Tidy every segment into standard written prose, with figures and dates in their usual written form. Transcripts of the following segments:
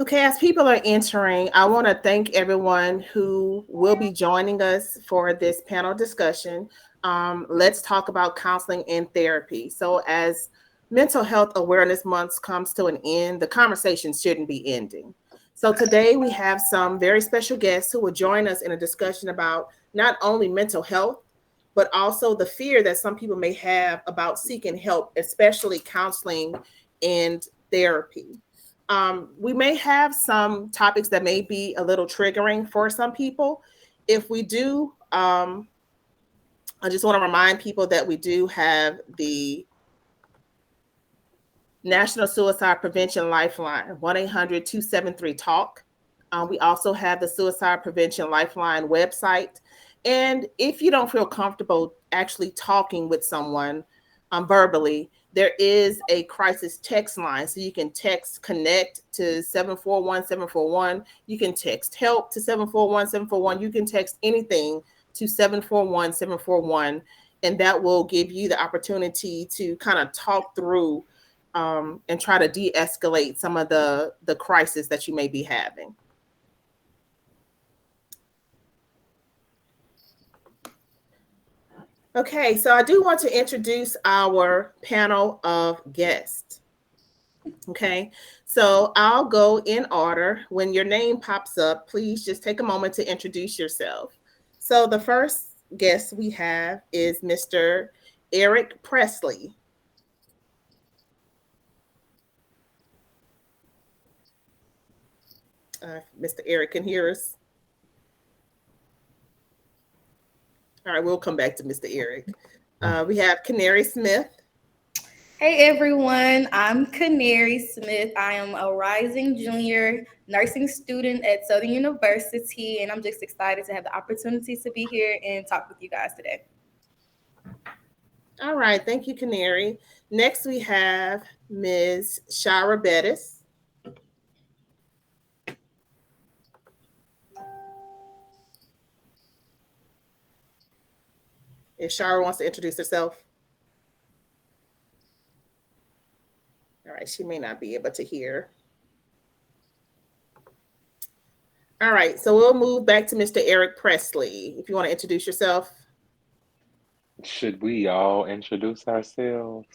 Okay, as people are entering, I want to thank everyone who will be joining us for this panel discussion. Let's talk about counseling and therapy. So, as Mental Health Awareness Month comes to an end, the conversation shouldn't be ending. So, today we have some very special guests who will join us in a discussion about not only mental health, but also the fear that some people may have about seeking help, especially counseling and therapy. We may have some topics that may be a little triggering for some people. If we do, I just want to remind people that we do have the National Suicide Prevention Lifeline, 1-800-273-TALK. We also have the Suicide Prevention Lifeline website. And if you don't feel comfortable actually talking with someone verbally, there is a crisis text line. So you can text connect to 741-741. You can text help to 741-741. You can text anything to 741-741. And that will give you the opportunity to kind of talk through and try to de-escalate some of the crisis that you may be having. Okay, so I do want to introduce our panel of guests. Okay, so I'll go in order. When your name pops up, please just take a moment to introduce yourself. So the first guest we have is Mr. Eric Presley. Mr. Eric can hear us. All right, we'll come back to Mr. Eric. We have Canary Smith. Hey everyone, I'm Canary Smith. I am a rising junior nursing student at Southern University, and I'm just excited to have the opportunity to be here and talk with you guys today. All right, thank you, Canary. Next, we have Ms. Shara Bettis. If Shara wants to introduce herself. All right, she may not be able to hear. All right, so we'll move back to Mr. Eric Presley. If you want to introduce yourself. Should we all introduce ourselves?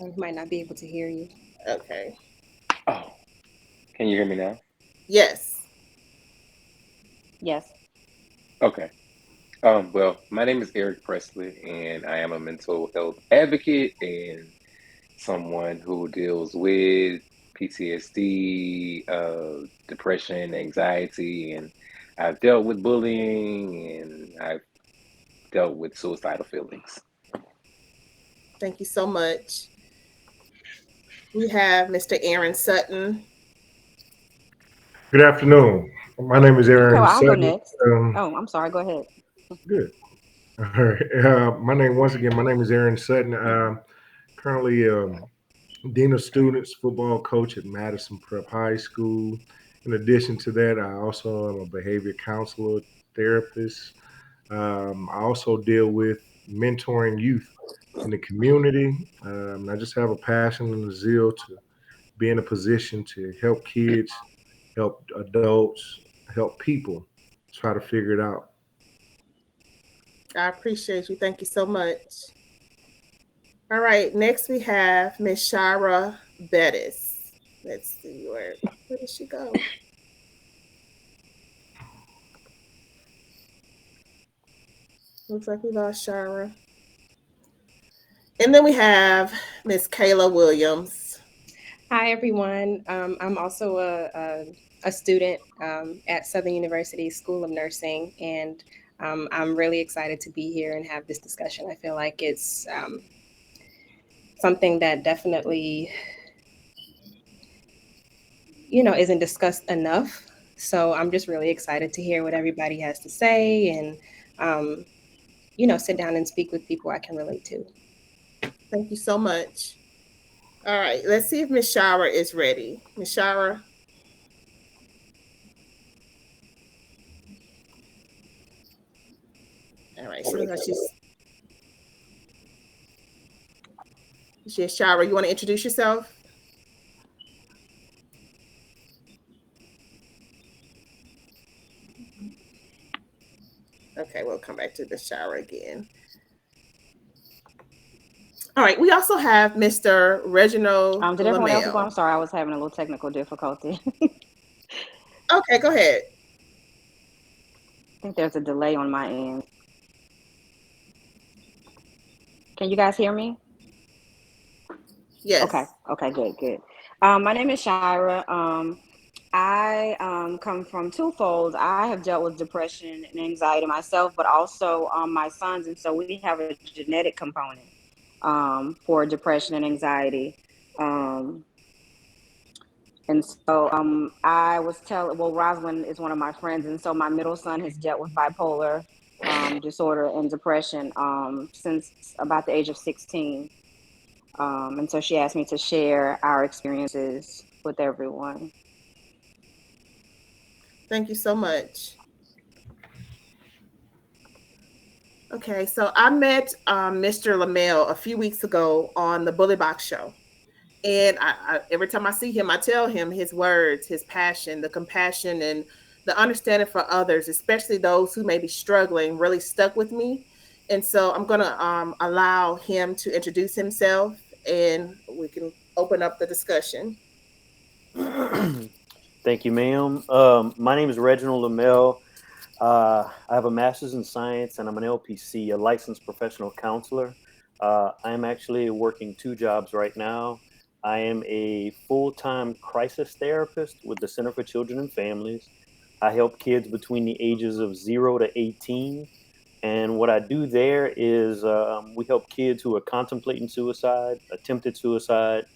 I might not be able to hear you. Okay. Oh, can you hear me now? Yes. Yes. Okay. Well, my name is Eric Presley, and I am a mental health advocate and someone who deals with PTSD, depression, anxiety, and I've dealt with bullying and I've dealt with suicidal feelings. Thank you so much. We have Mr. Aaron Sutton. Good afternoon. My name is Okay, Aaron well, I'll go Sutton. next. Oh, I'm sorry. Go ahead. Good. All right. My name is Aaron Sutton. Currently Dean of Students, football coach at Madison Prep High School. In addition to that, I also am a behavior counselor, therapist. I also deal with mentoring youth in the community. I just have a passion and a zeal to be in a position to help kids, help adults, help people try to figure it out. I appreciate you. Thank you so much. All right, next we have Miss Shara Bettis. Let's see where did she go? Looks like we lost Shara. And then we have Miss Kayla Williams. Hi, everyone. I'm also a student at Southern University School of Nursing, and I'm really excited to be here and have this discussion. I feel like it's something that definitely, isn't discussed enough. So I'm just really excited to hear what everybody has to say and, sit down and speak with people I can relate to. Thank you so much. All right, let's see if Miss Shara is ready. Miss Shara. All right. So she's Shira. You want to introduce yourself? Okay, we'll come back to the Shira again. All right. We also have Mr. Reginald Did everyone else go? I'm Lamel. sorry, I was having a little technical difficulty. Okay, go ahead. I think there's a delay on my end. Can you guys hear me? Yes. Okay, good. My name is Shira. I come from twofold. I have dealt with depression and anxiety myself, but also my sons, and so we have a genetic component for depression and anxiety. Um, and so I was Rosalind is one of my friends, and so my middle son has dealt with bipolar disorder and depression since about the age of 16. And so she asked me to share our experiences with everyone. Thank you so much. Okay, so I met Mr. Lamel a few weeks ago on the Bully Box show. And every time I see him, I tell him his words, his passion, the compassion, and the understanding for others, especially those who may be struggling, really stuck with me. And so I'm going to allow him to introduce himself and we can open up the discussion. Thank you, ma'am. My name is Reginald Lamel. I have a master's in science and I'm an LPC, a licensed professional counselor. I am actually working two jobs right now. I am a full-time crisis therapist with the Center for Children and Families. I help kids between the ages of 0 to 18. And what I do there is we help kids who are contemplating suicide, attempted suicide,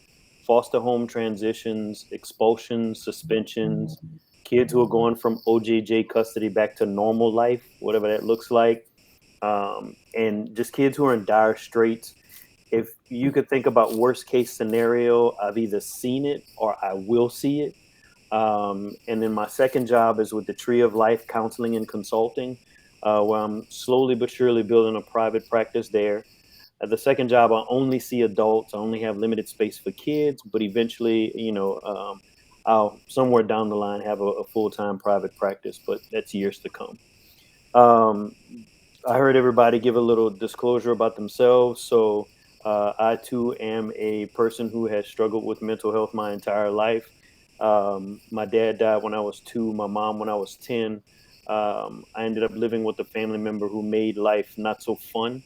foster home transitions, expulsions, suspensions, kids who are going from OJJ custody back to normal life, whatever that looks like, and just kids who are in dire straits. If you could think about worst case scenario, I've either seen it or I will see it. And then my second job is with the Tree of Life Counseling and Consulting, where I'm slowly but surely building a private practice there. At the second job, I only see adults. I only have limited space for kids, but eventually, I'll somewhere down the line have a full-time private practice, but that's years to come. Um, I heard everybody give a little disclosure about themselves. So I too am a person who has struggled with mental health my entire life. My dad died when I was 2, my mom when I was 10. I ended up living with a family member who made life not so fun.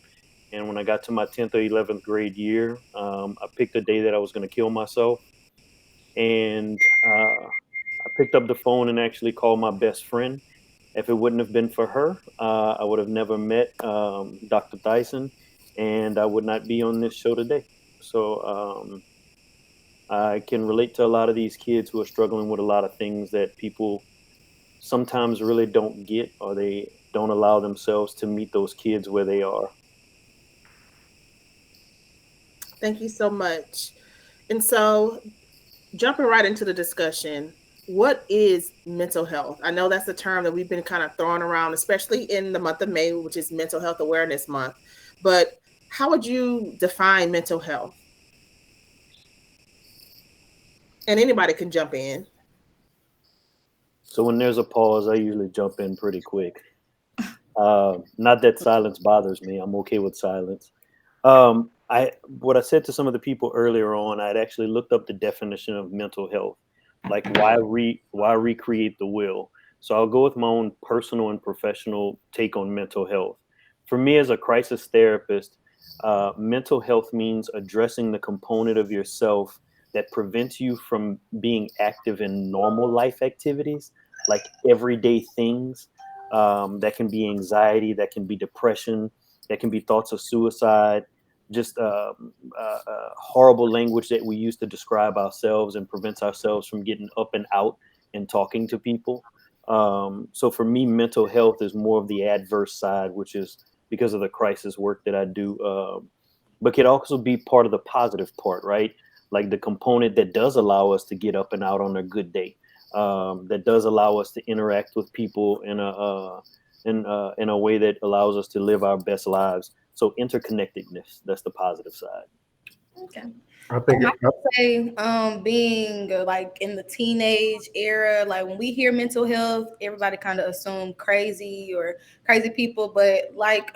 And when I got to my 10th or 11th grade year, I picked a day that I was going to kill myself. And I picked up the phone and actually called my best friend. If it wouldn't have been for her, I would have never met Dr. Dyson, and I would not be on this show today. So I can relate to a lot of these kids who are struggling with a lot of things that people sometimes really don't get, or they don't allow themselves to meet those kids where they are. Thank you so much. And so, jumping right into the discussion, what is mental health? I know that's a term that we've been kind of throwing around, especially in the month of May, which is Mental Health Awareness Month. But how would you define mental health? And anybody can jump in. So when there's a pause, I usually jump in pretty quick. Not that silence bothers me. I'm okay with silence. What I said to some of the people earlier on, I'd actually looked up the definition of mental health, like why recreate the will. So I'll go with my own personal and professional take on mental health. For me, as a crisis therapist, mental health means addressing the component of yourself that prevents you from being active in normal life activities, like everyday things. That can be anxiety, that can be depression, that can be thoughts of suicide, just horrible language that we use to describe ourselves and prevents ourselves from getting up and out and talking to people. So for me, mental health is more of the adverse side, which is because of the crisis work that I do, but could also be part of the positive part, right? Like the component that does allow us to get up and out on a good day, that does allow us to interact with people in in a way that allows us to live our best lives. So interconnectedness, that's the positive side. Okay. I think I would say, being like in the teenage era, like when we hear mental health, everybody kind of assume crazy or crazy people, but like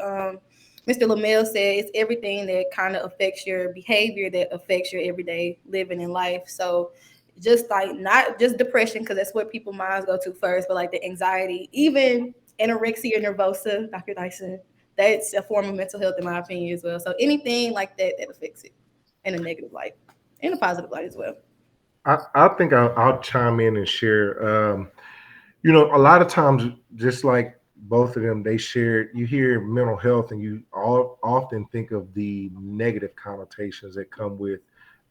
Mr. Lamel said, it's everything that kind of affects your behavior, that affects your everyday living in life. So just like not just depression, because that's what people minds go to first, but like the anxiety, even anorexia nervosa, Dr. Dyson, that's a form of mental health in my opinion as well. So anything like that that affects it in a negative light, in a positive light as well. I think I'll chime in and share. A lot of times, just like both of them, they shared. You hear mental health, and you all often think of the negative connotations that come with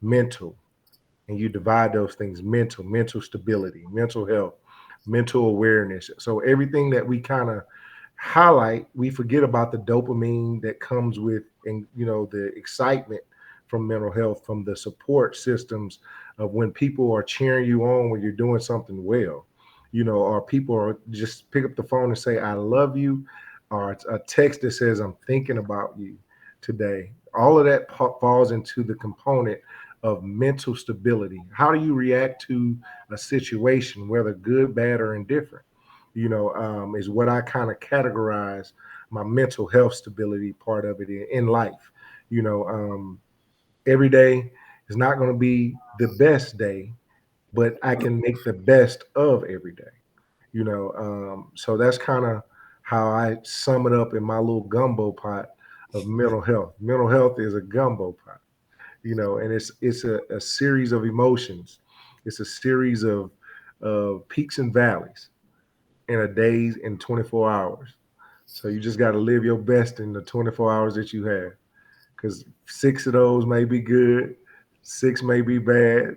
mental, and you divide those things: mental stability, mental health, mental awareness. So everything that we kind of highlight, we forget about the dopamine that comes with, and the excitement from mental health, from the support systems of when people are cheering you on when you're doing something well, or people are just pick up the phone and say, I love you, or it's a text that says, I'm thinking about you today. All of that falls into the component of mental stability. How do you react to a situation, whether good, bad, or indifferent? Is what I kind of categorize my mental health stability part of it in life. You know, um, every day is not going to be the best day, but I can make the best of every day. So that's kind of how I sum it up in my little gumbo pot of mental health. Mental health is a gumbo pot, and it's a series of emotions. It's a series of peaks and valleys in a days in 24 hours. So you just got to live your best in the 24 hours that you have, because 6 of those may be good, 6 may be bad,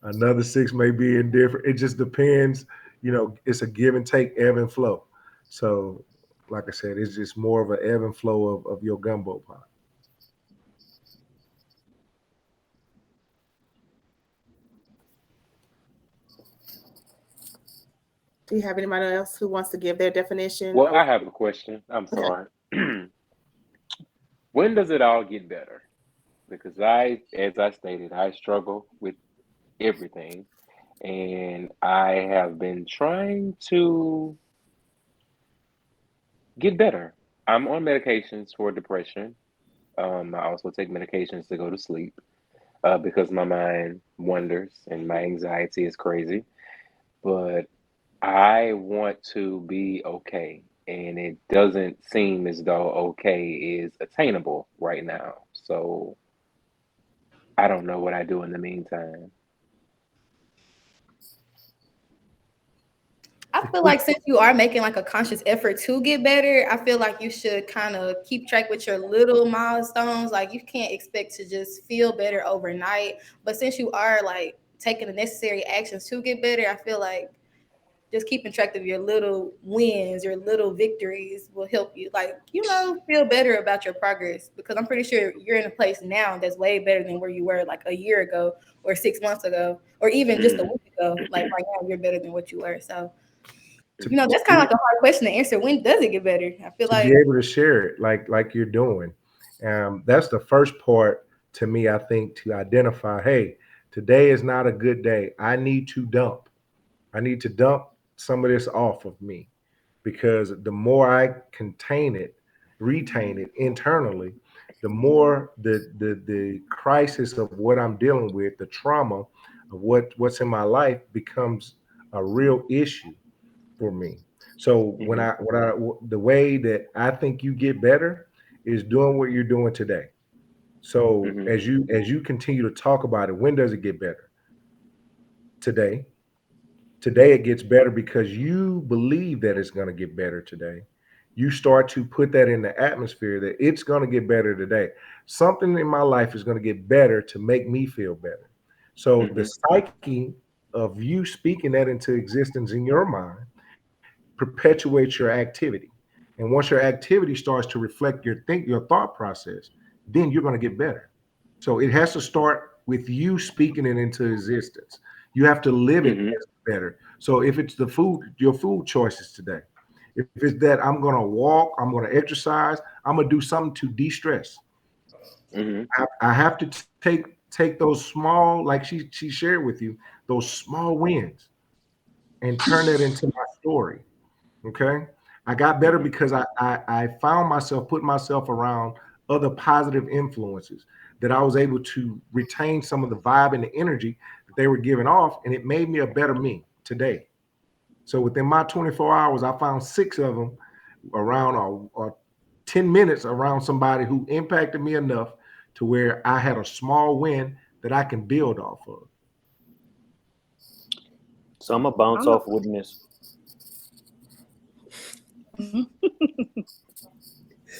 another 6 may be indifferent. It just depends. It's a give and take, ebb and flow. So, like I said, it's just more of an ebb and flow of your gumbo pot. Do you have anybody else who wants to give their definition? Well, I have a question. I'm Okay. sorry. When does it all get better? Because as I stated, I struggle with everything, and I have been trying to get better. I'm on medications for depression. I also take medications to go to sleep because my mind wanders and my anxiety is crazy. But I want to be okay, and it doesn't seem as though okay is attainable right now. So I don't know what I do in the meantime. I feel like since you are making like a conscious effort to get better, I feel like you should kind of keep track with your little milestones. Like you can't expect to just feel better overnight. But since you are like taking the necessary actions to get better, I feel like just keeping track of your little wins, your little victories will help you, like, feel better about your progress. Because I'm pretty sure you're in a place now that's way better than where you were like a year ago or 6 months ago, or even just a Mm. week ago. Like right now, you're better than what you were. So, To, that's to kind of be like a hard question to answer. When does it get better? I feel to be like, able to share it like you're doing. That's the first part to me, I think, to identify, hey, today is not a good day. I need to dump. I need to dump some of this off of me, because the more I contain it, retain it internally, the more the crisis of what I'm dealing with, the trauma of what's in my life becomes a real issue for me. So Hmm. the way that I think you get better is doing what you're doing today. So Hmm. as you continue to talk about it, when does it get better? Today. Today it gets better because you believe that it's going to get better today. You start to put that in the atmosphere that it's going to get better today. Something in my life is going to get better to make me feel better. So the Hmm. psyche of you speaking that into existence in your mind perpetuates your activity. And once your activity starts to reflect your thought process, then you're going to get better. So it has to start with you speaking it into existence. You have to live it Hmm. as better. So if it's your food choices today, If it's that I'm going to walk, I'm going to exercise, I'm going to do something to de-stress. Mhm. I have to take those small, like she shared with you, those small wins and turn that into my story. Okay. I got better because I found myself putting myself around other positive influences that I was able to retain some of the vibe and the energy that they were giving off. And it made me a better me today. So within my 24 hours, I found 6 of them around or 10 minutes around somebody who impacted me enough to where I had a small win that I can build off of. So I'm gonna bounce off witness.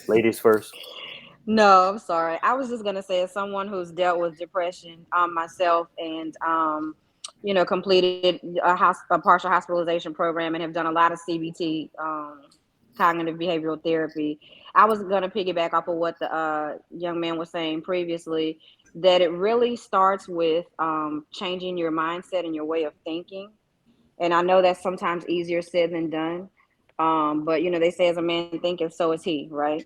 Ladies first. No, I'm sorry. I was just gonna say, as someone who's dealt with depression myself, and completed a partial hospitalization program, and have done a lot of CBT, cognitive behavioral therapy. I was gonna piggyback off of what the young man was saying previously, that it really starts with changing your mindset and your way of thinking. And I know that's sometimes easier said than done. But they say, as a man thinketh, so is he, right?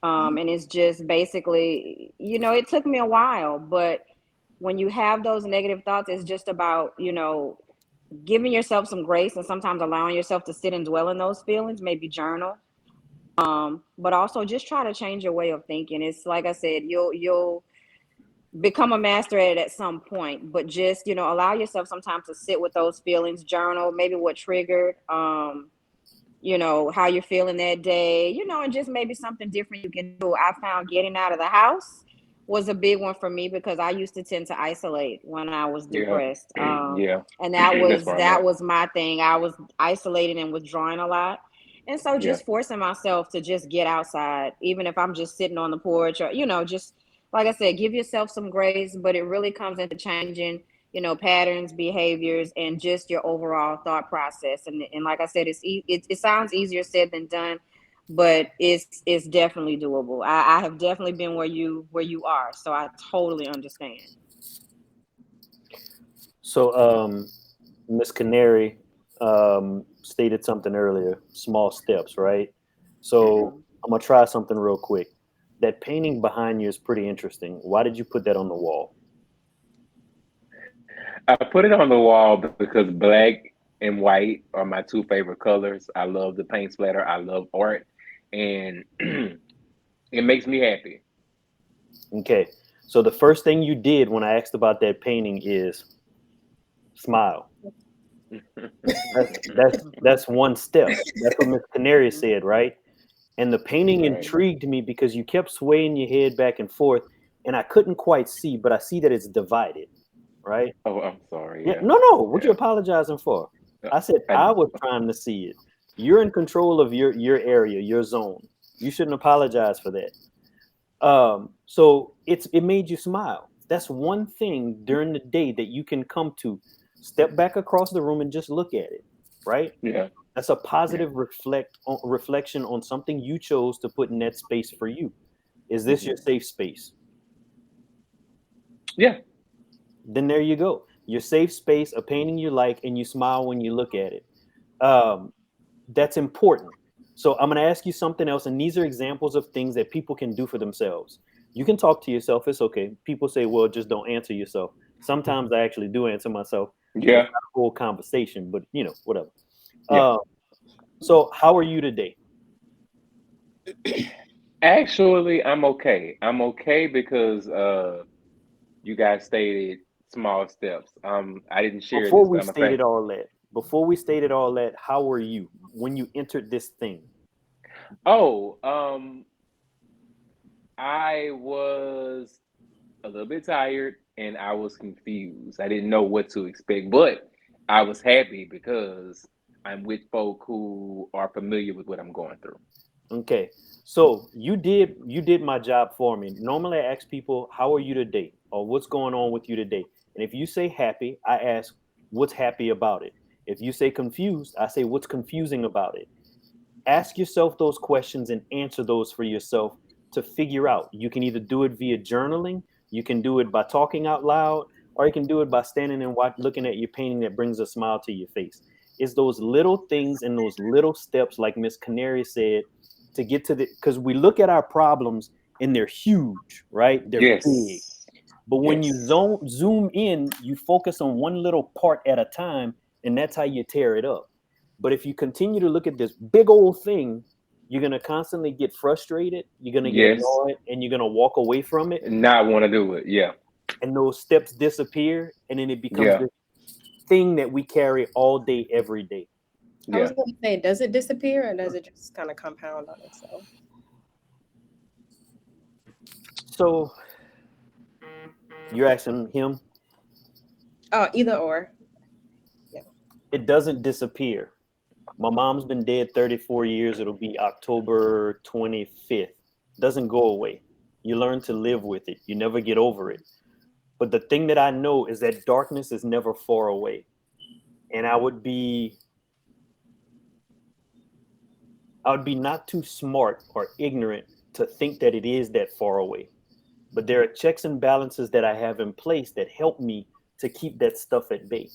And it's just basically, it took me a while, but when you have those negative thoughts, it's just about, giving yourself some grace, and sometimes allowing yourself to sit and dwell in those feelings, maybe journal. But also just try to change your way of thinking. It's like I said, you'll become a master at it at some point, but just, allow yourself sometimes to sit with those feelings, journal, maybe what triggered, how you're feeling that day, and just maybe something different you can do. I found getting out of the house was a big one for me, because I used to tend to isolate when I was Yeah. depressed. Yeah. And that That's was where I'm at. my thing. I was isolating and withdrawing a lot. And so Yeah. just forcing myself to just get outside, even if I'm just sitting on the porch, or, just like I said, give yourself some grace. But it really comes into changing, patterns, behaviors, and just your overall thought process. And like I said, it sounds easier said than done, but it's definitely doable. I have definitely been where you are, so I totally understand. So Miss Canary stated something earlier, small steps, right? So I'm gonna try something real quick. That painting behind you is pretty interesting. Why did you put that on the wall? I put it on the wall because black and white are my two favorite colors. I love the paint splatter. I love art, and it makes me happy. Okay. So the first thing you did when I asked about that painting is smile. That's one step. That's what Miss Canary said, right? And the painting Right. intrigued me because you kept swaying your head back and forth, and I couldn't quite see, but I see that it's divided, right? Oh, I'm sorry. Yeah, Yeah. no. What you Yeah. apologizing for? I said I, I was trying to see it. You're in control of your area, your zone. You shouldn't apologize for that. So it made you smile. That's one thing during the day that you can come to. Step back across the room and just look at it, right? yeah. That's a positive reflection on something you chose to put in that space for you. Is this your safe space? Yeah. Then there you go. Your safe space, a painting you like, and you smile when you look at it. That's important. So I'm going to ask you something else, and these are examples of things that people can do for themselves. You can talk to yourself. It's okay. People say, well, just don't answer yourself. Sometimes I actually do answer myself. Yeah. It's not a whole conversation, but whatever. Yeah. So how are you today? Actually, I'm okay. I'm okay because you guys stated small steps. I didn't share Before this, we but I'm a fan. stated all that, how were you when you entered this thing? Oh, I was a little bit tired and I was confused. I didn't know what to expect, but I was happy because I'm with folk who are familiar with what I'm going through. Okay. So you did my job for me. Normally I ask people, how are you today? Or what's going on with you today? And if you say happy, I ask, what's happy about it? If you say confused, I say, what's confusing about it? Ask yourself those questions and answer those for yourself to figure out. You can either do it via journaling, you can do it by talking out loud, or you can do it by standing and looking at your painting that brings a smile to your face. It's those little things and those little steps, like Miss Canary said, to get to the, because we look at our problems and they're huge, right? They're big. Yes. But when you Yes. zoom in, you focus on one little part at a time, and that's how you tear it up. But if you continue to look at this big old thing, you're gonna constantly get frustrated, you're gonna get Yes. annoyed, and you're gonna walk away from it, Not want to do it. Yeah. and those steps disappear, and then it becomes Yeah. this thing that we carry all day, every day. I was Yeah. going to say, does it disappear or does it just kind of compound on itself? So you're asking him? Oh, either or. It doesn't disappear. My mom's been dead 34 years. It'll be October 25th. Doesn't go away. You learn to live with it. You never get over it. But the thing that I know is that darkness is never far away. And I would be not too smart or ignorant to think that it is that far away. But there are checks and balances that I have in place that help me to keep that stuff at bay.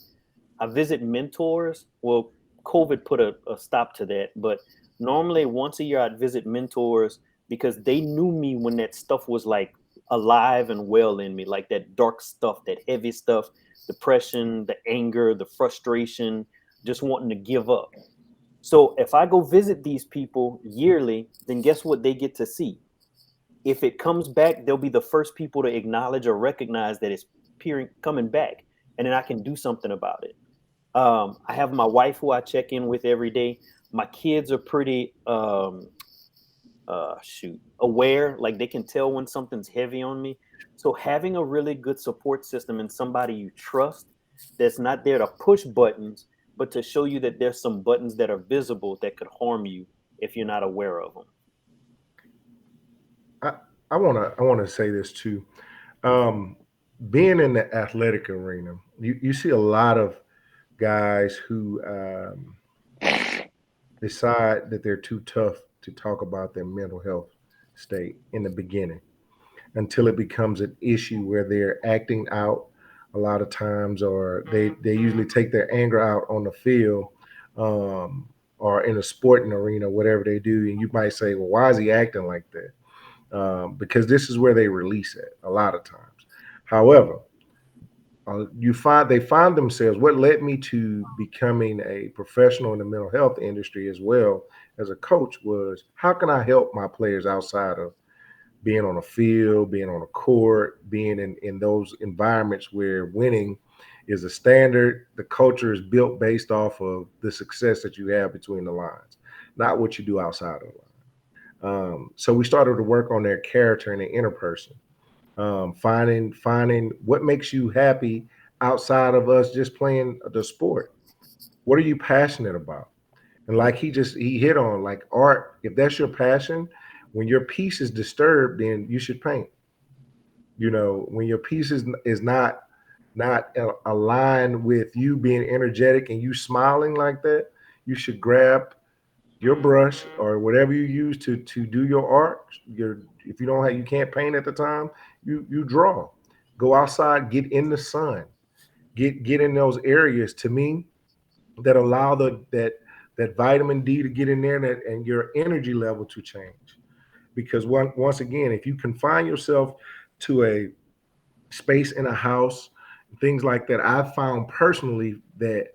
I visit mentors. Well, COVID put a stop to that, but normally once a year I'd visit mentors because they knew me when that stuff was like alive and well in me, like that dark stuff, that heavy stuff, depression, the anger, the frustration, just wanting to give up. So if I go visit these people yearly, then guess what they get to see? If it comes back, they'll be the first people to acknowledge or recognize that it's coming back, and then I can do something about it. I have my wife who I check in with every day. My kids are pretty aware, like they can tell when something's heavy on me. So having a really good support system and somebody you trust that's not there to push buttons, but to show you that there's some buttons that are visible that could harm you if you're not aware of them. I wanna say this too. Um, Being in the athletic arena, you see a lot of guys who decide that they're too tough to talk about their mental health state in the beginning until it becomes an issue where they're acting out a lot of times, or they usually take their anger out on the field, or in a sporting arena, whatever they do. And you might say, well, why is he acting like that? Because this is where they release it a lot of times. However, they find themselves. What led me to becoming a professional in the mental health industry as well as a coach was, how can I help my players outside of being on a field, being on a court, being in those environments where winning is a standard. The culture is built based off of the success that you have between the lines, not what you do outside of the line. So we started to work on their character and their inner person, finding what makes you happy outside of us just playing the sport. What are you passionate about? And like he hit on, like art, if that's your passion, when your peace is disturbed, then you should paint. When your piece is not aligned with you being energetic and you smiling like that, you should grab your brush or whatever you use to do your art. If you don't have, you can't paint at the time, you draw. Go outside, get in the sun, get in those areas, to me, that allow that vitamin D to get in there, and your energy level to change. Because once again, if you confine yourself to a space in a house, things like that, I've found personally that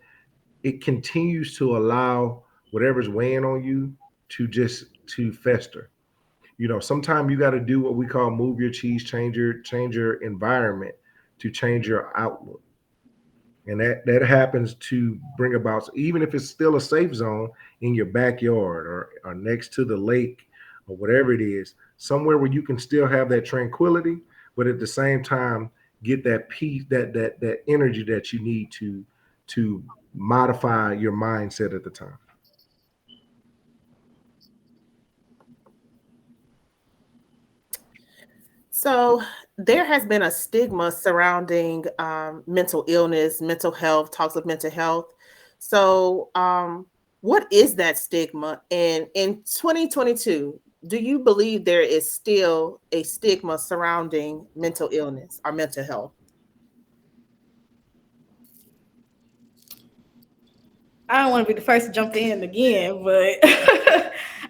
it continues to allow whatever's weighing on you to fester. Sometimes you got to do what we call move your cheese, change your environment to change your outlook. And that happens to bring about, even if it's still a safe zone in your backyard, or next to the lake, or whatever it is, somewhere where you can still have that tranquility, but at the same time get that peace, that energy that you need to modify your mindset at the time. So there has been a stigma surrounding mental illness, mental health, talks of mental health. So what is that stigma? And in 2022, do you believe there is still a stigma surrounding mental illness or mental health? I don't want to be the first to jump in again, but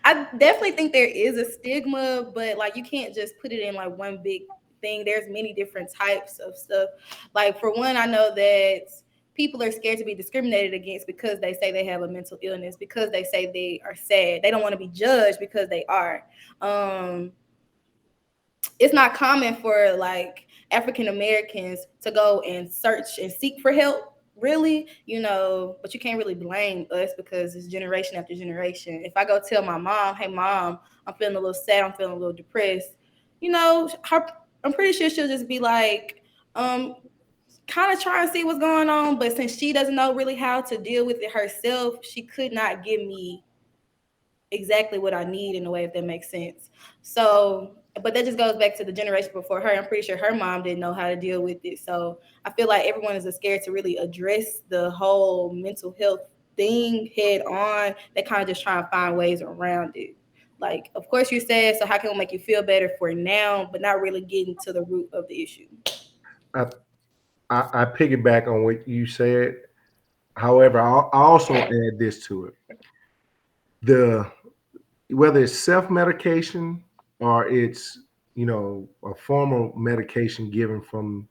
I definitely think there is a stigma, but like you can't just put it in like one big thing. There's many different types of stuff. Like for one, I know that people are scared to be discriminated against because they say they have a mental illness, because they say they are sad. They don't want to be judged because they are. It's not common for like African Americans to go and search and seek for help, really, but you can't really blame us because it's generation after generation. If I go tell my mom, hey mom, I'm feeling a little sad, I'm feeling a little depressed, I'm pretty sure she'll just be like, kind of try and see what's going on. But since she doesn't know really how to deal with it herself, she could not give me exactly what I need in a way, if that makes sense. So, but that just goes back to the generation before her. I'm pretty sure her mom didn't know how to deal with it. So I feel like everyone is scared to really address the whole mental health thing head on. They kind of just try and find ways around it. Like, of course you're sad, so how can we make you feel better for now, but not really getting to the root of the issue? I piggyback on what you said. However, I also add this to it. Whether it's self-medication or it's, a formal medication given from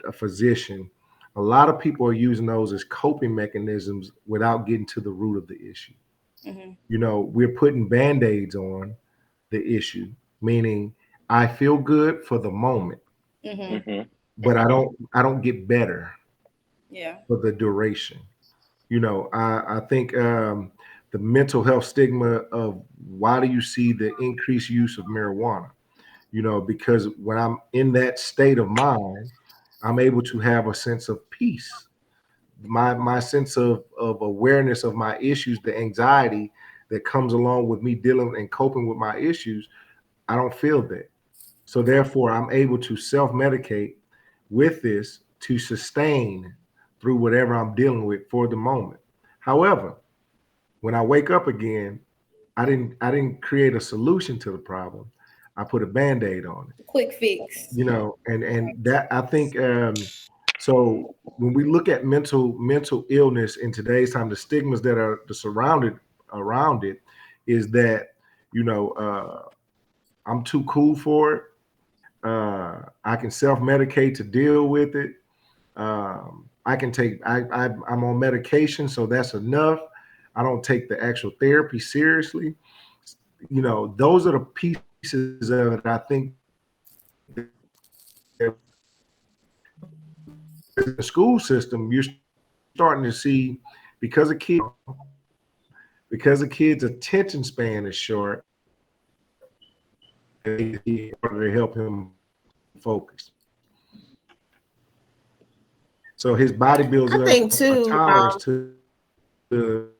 a physician, a lot of people are using those as coping mechanisms without getting to the root of the issue. Mm-hmm. We're putting band-aids on the issue, meaning I feel good for the moment, Mm-hmm. but I don't get better Yeah. for the duration. I think the mental health stigma of why do you see the increased use of marijuana? Because when I'm in that state of mind, I'm able to have a sense of peace. My sense of awareness of my issues, the anxiety that comes along with me dealing and coping with my issues, I don't feel that. So therefore, I'm able to self-medicate with this to sustain through whatever I'm dealing with for the moment. However, when I wake up again, I didn't create a solution to the problem. I put a band-aid on it. Quick fix. And that I think so when we look at mental illness in today's time, the stigmas that are surrounded around it is that, I'm too cool for it. I can self-medicate to deal with it. I can take I'm on medication, so that's enough. I don't take the actual therapy seriously. Those are the pieces of it I think the school system you're starting to see because a kid's attention span is short, in order to help him focus. So his body builds I up think a too. tolerance to the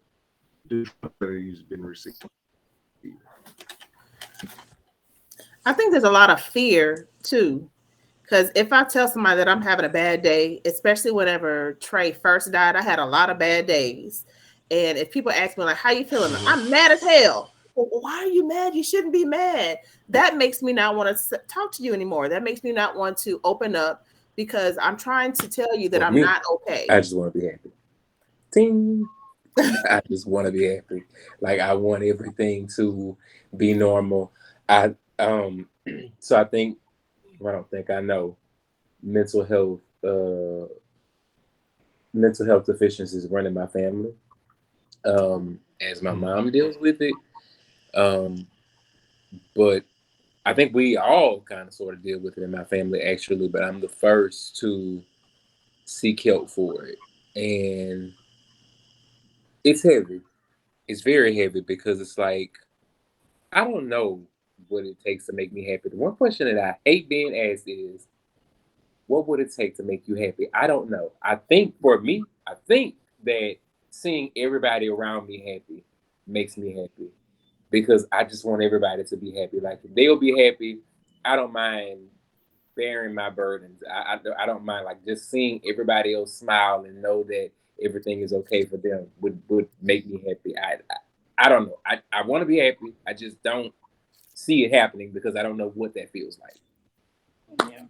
drug that he's been receiving. I think there's a lot of fear too. Because if I tell somebody that I'm having a bad day, especially whenever Trey first died, I had a lot of bad days. And if people ask me like, "How you feeling?" I'm mad as hell. Well, why are you mad? You shouldn't be mad. That makes me not want to talk to you anymore. That makes me not want to open up because I'm trying to tell you that For I'm me, not okay. I just want to be happy. Ting. I just want to be happy. Like I want everything to be normal. So I think, well, I don't think I know mental health deficiencies run in my family. As my mom deals with it. But I think we all kind of sort of deal with it in my family actually, but I'm the first to seek help for it. And it's heavy. It's very heavy because it's like, I don't know what it takes to make me happy. The one question that I hate being asked is, what would it take to make you happy? I don't know. I think for me, I think that seeing everybody around me happy makes me happy because I just want everybody to be happy. Like if they'll be happy, I don't mind bearing my burdens. I don't mind like just seeing everybody else smile and know that everything is okay for them would make me happy. I don't know. I want to be happy. I just don't see it happening because I don't know what that feels like. Yeah.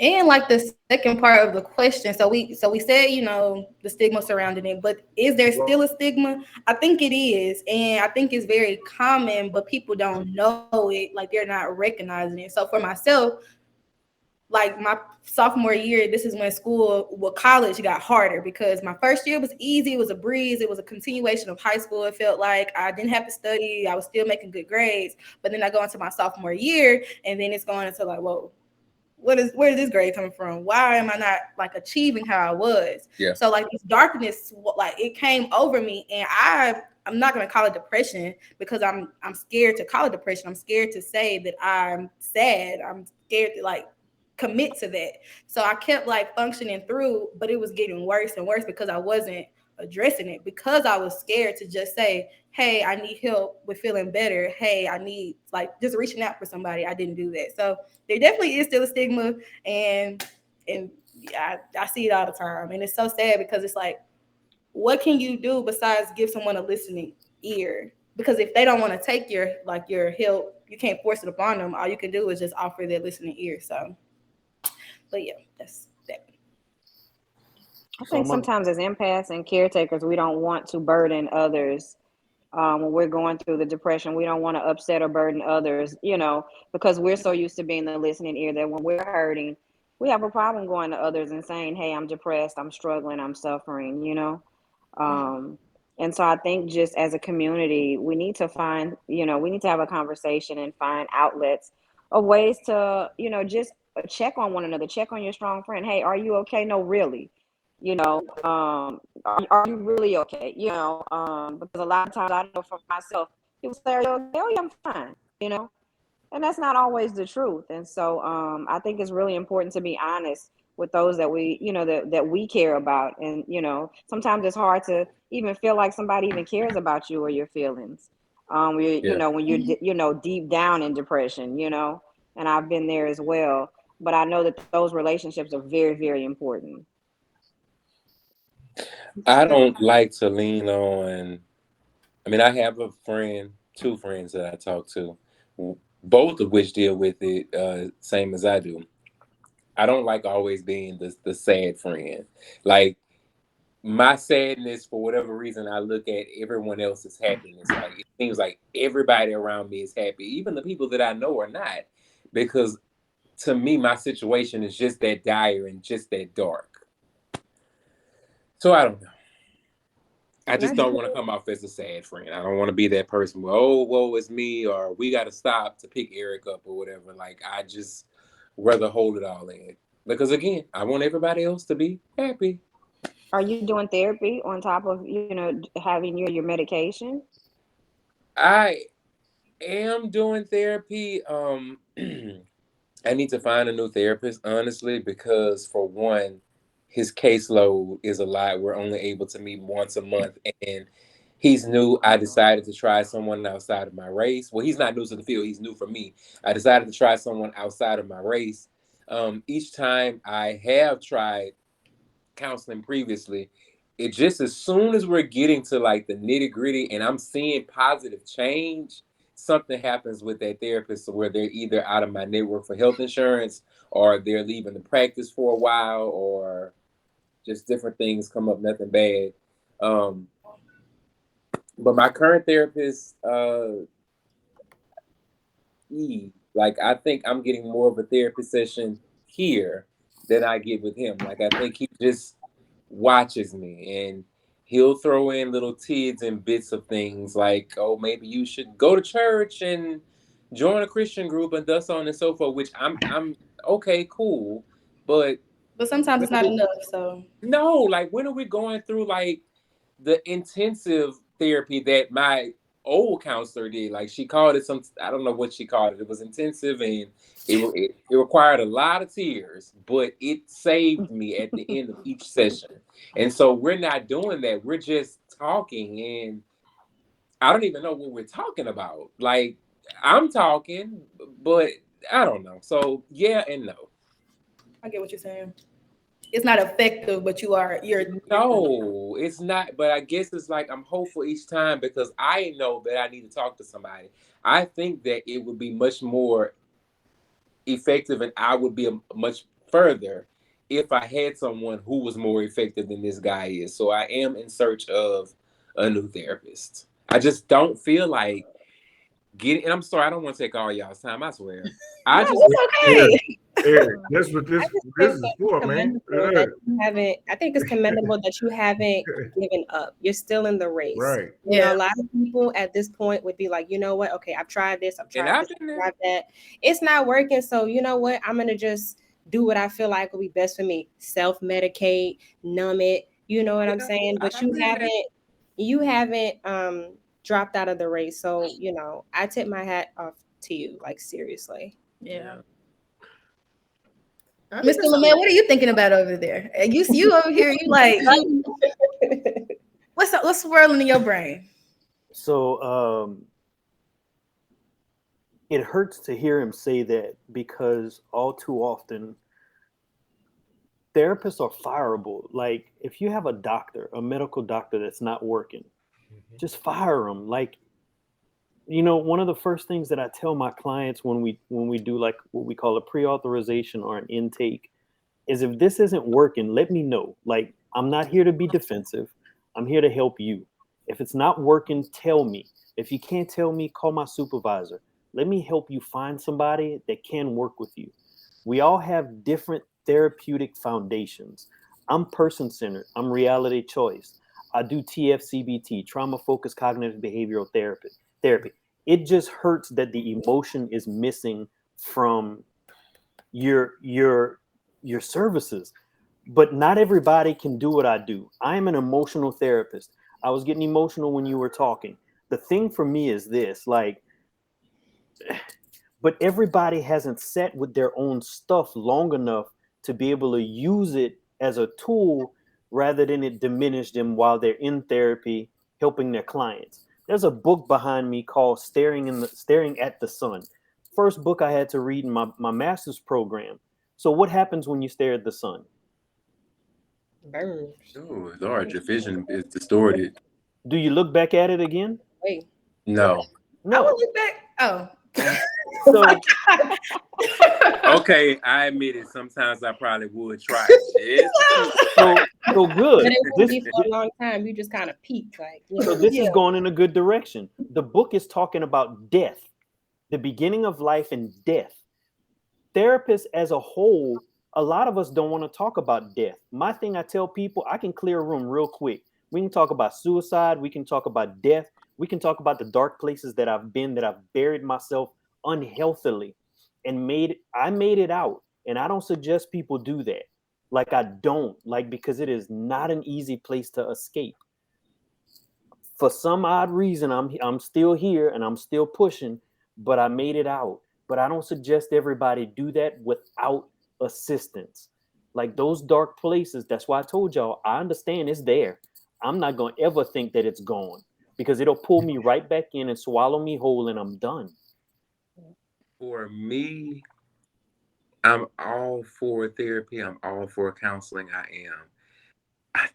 And like the second part of the question, so we said, the stigma surrounding it, but is there still a stigma? I think it is, and I think it's very common, but people don't know it, like they're not recognizing it. So for myself, like my sophomore year, this is when college got harder, because my first year was easy, it was a breeze, it was a continuation of high school. It felt like I didn't have to study, I was still making good grades. But then I go into my sophomore year, and then it's going into like, whoa, where is this grade coming from? Why am I not like achieving how I was? Yeah. So like this darkness, like it came over me, and I'm not gonna call it depression, because I'm scared to call it depression. I'm scared to say that I'm sad. I'm scared to like commit to that. So I kept like functioning through, but it was getting worse and worse because I wasn't addressing it, because I was scared to just say, hey, I need help with feeling better. Hey, I need like just reaching out for somebody. I didn't do that. So there definitely is still a stigma, and yeah, I see it all the time. And it's so sad, because it's like, what can you do besides give someone a listening ear? Because if they don't want to take your help, you can't force it upon them. All you can do is just offer their listening ear. So, but yeah, that's that. I think sometimes as empaths and caretakers, we don't want to burden others. When we're going through the depression, we don't want to upset or burden others, because we're so used to being the listening ear that when we're hurting, we have a problem going to others and saying, hey, I'm depressed, I'm struggling, I'm suffering, And so I think just as a community, we need to find, we need to have a conversation and find outlets of ways to, just check on one another, check on your strong friend. Hey, are you okay? No, really. Are you really okay? Because a lot of times I know for myself, people say, are you okay? Oh, yeah, I'm fine, and that's not always the truth. And so I think it's really important to be honest with those that we, that we care about. And, sometimes it's hard to even feel like somebody even cares about you or your feelings. When you're, deep down in depression, and I've been there as well. But I know that those relationships are very, very important. I don't like to lean on. I mean, I have two friends that I talk to, both of which deal with it same as I do. I don't like always being the sad friend. Like, my sadness, for whatever reason, I look at everyone else's happiness. Like, it seems like everybody around me is happy, even the people that I know are not, because to me, my situation is just that dire and just that dark. So I don't know. I just don't want to come off as a sad friend. I don't want to be that person where, oh, woe is me, or we got to stop to pick Eric up or whatever. Like, I just rather hold it all in. Because again, I want everybody else to be happy. Are you doing therapy on top of, having your medication? I am doing therapy. I need to find a new therapist, honestly, because for one, his caseload is a lot. We're only able to meet once a month, and he's new. I decided to try someone outside of my race. Well, he's not new to the field. He's new for me. I decided to try someone outside of my race. Each time I have tried counseling previously, it just, as soon as we're getting to like the nitty gritty and I'm seeing positive change, something happens with that therapist where they're either out of my network for health insurance, or they're leaving the practice for a while, or just different things come up, nothing bad. But my current therapist, like, I think I'm getting more of a therapy session here than I get with him. Like, I think he just watches me, and he'll throw in little tidbits and bits of things like, oh, maybe you should go to church and join a Christian group and thus on and so forth, which I'm okay, cool. But sometimes it's not enough. So no, like, when are we going through like the intensive therapy that my old counselor did? Like, she called it I don't know what she called it. It was intensive, and it required a lot of tears, but it saved me at the end of each session. And so we're not doing that. We're just talking, and I don't even know what we're talking about. Like, I'm talking, but I don't know. So yeah and no. I get what you're saying. It's not effective, but you're no, it's not. But I guess it's like I'm hopeful each time, because I know that I need to talk to somebody. I think that it would be much more effective, and I would be a much further if I had someone who was more effective than this guy is. So I am in search of a new therapist. I just don't feel like getting, and I'm sorry, I don't want to take all y'all's time, I swear. I just It's Eric, that's what I this just this think is that for, it's man. commendable that you haven't. I think it's commendable that you haven't given up. You're still in the race. Right. You know, a lot of people at this point would be like, you know what? Okay, I've tried this. I've and tried I've this. been I've there. tried that. It's not working. So you know what? I'm gonna just do what I feel like will be best for me. Self-medicate, numb it. You know what I'm saying? But I've been there. you haven't dropped out of the race. So you know, I tip my hat off to you. Like seriously. Yeah. I think Mr. it's Lamel, what are you thinking about over there? You over here, you like what's swirling in your brain? So it hurts to hear him say that, because all too often therapists are fireable. Like, if you have a medical doctor that's not working, just fire them. Like, one of the first things that I tell my clients when we do like what we call a pre-authorization or an intake is, if this isn't working, let me know. Like, I'm not here to be defensive. I'm here to help you. If it's not working, tell me. If you can't tell me, call my supervisor. Let me help you find somebody that can work with you. We all have different therapeutic foundations. I'm person-centered. I'm reality choice. I do TFCBT, trauma-focused cognitive behavioral therapy. It just hurts that the emotion is missing from your services. But not everybody can do what I do. I am an emotional therapist. I was getting emotional when you were talking. The thing for me is this, like, but everybody hasn't sat with their own stuff long enough to be able to use it as a tool rather than it diminish them while they're in therapy helping their clients. There's a book behind me called Staring at the Sun. First book I had to read in my master's program. So what happens when you stare at the sun? Burn. Oh, Lord, your vision is distorted. Do you look back at it again? Wait. No. I would look back. Oh. So, okay, I admit it. Sometimes I probably would try. so good. But it wouldn't be for a long time. You just kind of peak, like. So this is going in a good direction. The book is talking about death, the beginning of life and death. Therapists as a whole, a lot of us don't want to talk about death. My thing, I tell people, I can clear a room real quick. We can talk about suicide. We can talk about death. We can talk about the dark places that I've been, that I've buried myself unhealthily and I made it out. And I don't suggest people do that. Like, I don't, because it is not an easy place to escape. For some odd reason, I'm still here and I'm still pushing, but I made it out. But I don't suggest everybody do that without assistance. Like, those dark places, that's why I told y'all, I understand it's there. I'm not going to ever think that it's gone, because it'll pull me right back in and swallow me whole, and I'm done. For me, I'm all for therapy. I'm all for counseling. I am.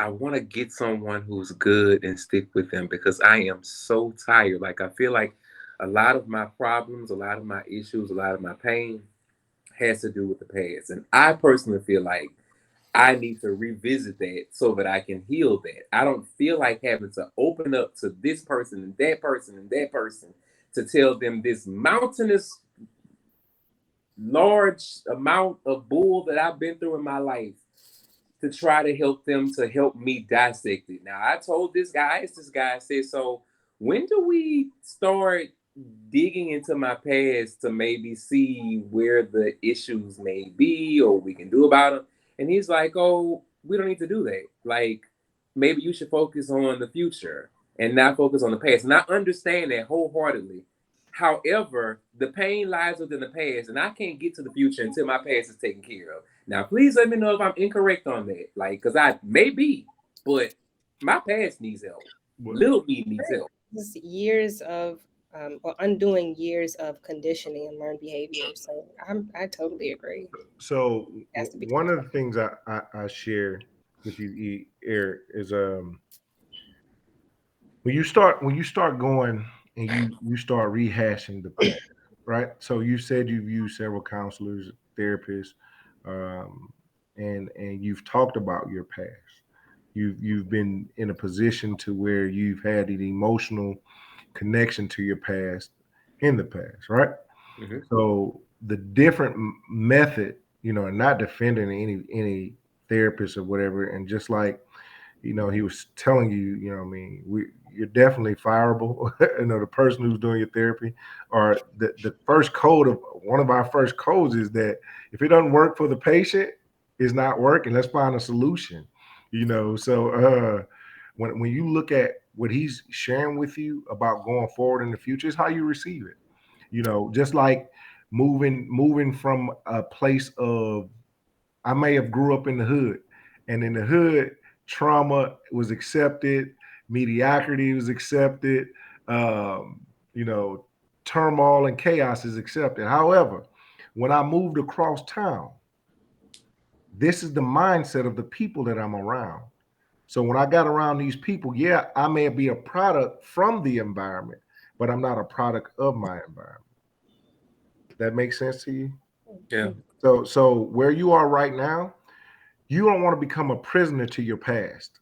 I want to get someone who's good and stick with them, because I am so tired. Like, I feel like a lot of my problems, a lot of my issues, a lot of my pain has to do with the past. And I personally feel like I need to revisit that so that I can heal that. I don't feel like having to open up to this person and that person and that person to tell them this mountainous, large amount of bull that I've been through in my life, to try to help them to help me dissect it. Now, I told this guy said, so when do we start digging into my past to maybe see where the issues may be or we can do about them? And he's like, oh, we don't need to do that. Like, maybe you should focus on the future and not focus on the past. And I understand that wholeheartedly. However, the pain lies within the past, and I can't get to the future until my past is taken care of. Now, please let me know if I'm incorrect on that. Like, because I may be, but my past needs help. Little me needs help. This years of or undoing years of conditioning and learned behavior. So I totally agree. So one of the things I share with you, Eric, is when you start going and you start rehashing the past, right? So you said you've used several counselors therapist, and you've talked about your past. You've been in a position to where you've had an emotional connection to your past in the past, right? Hmm. So the different method, and not defending any therapist or whatever, and just like he was telling you, I mean, you're definitely fireable. The person who's doing your therapy, or the first code of one of our first codes is that if it doesn't work for the patient, it's not working. Let's find a solution. So when you look at what he's sharing with you about going forward in the future, is how you receive it. Just like moving from a place of, I may have grew up in the hood, and in the hood, trauma was accepted, mediocrity was accepted, um, you know, turmoil and chaos is accepted. However, when I moved across town, this is the mindset of the people that I'm around. So when I got around these people, yeah, I may be a product from the environment, but I'm not a product of my environment. That makes sense to you? Yeah. So where you are right now, you don't want to become a prisoner to your past.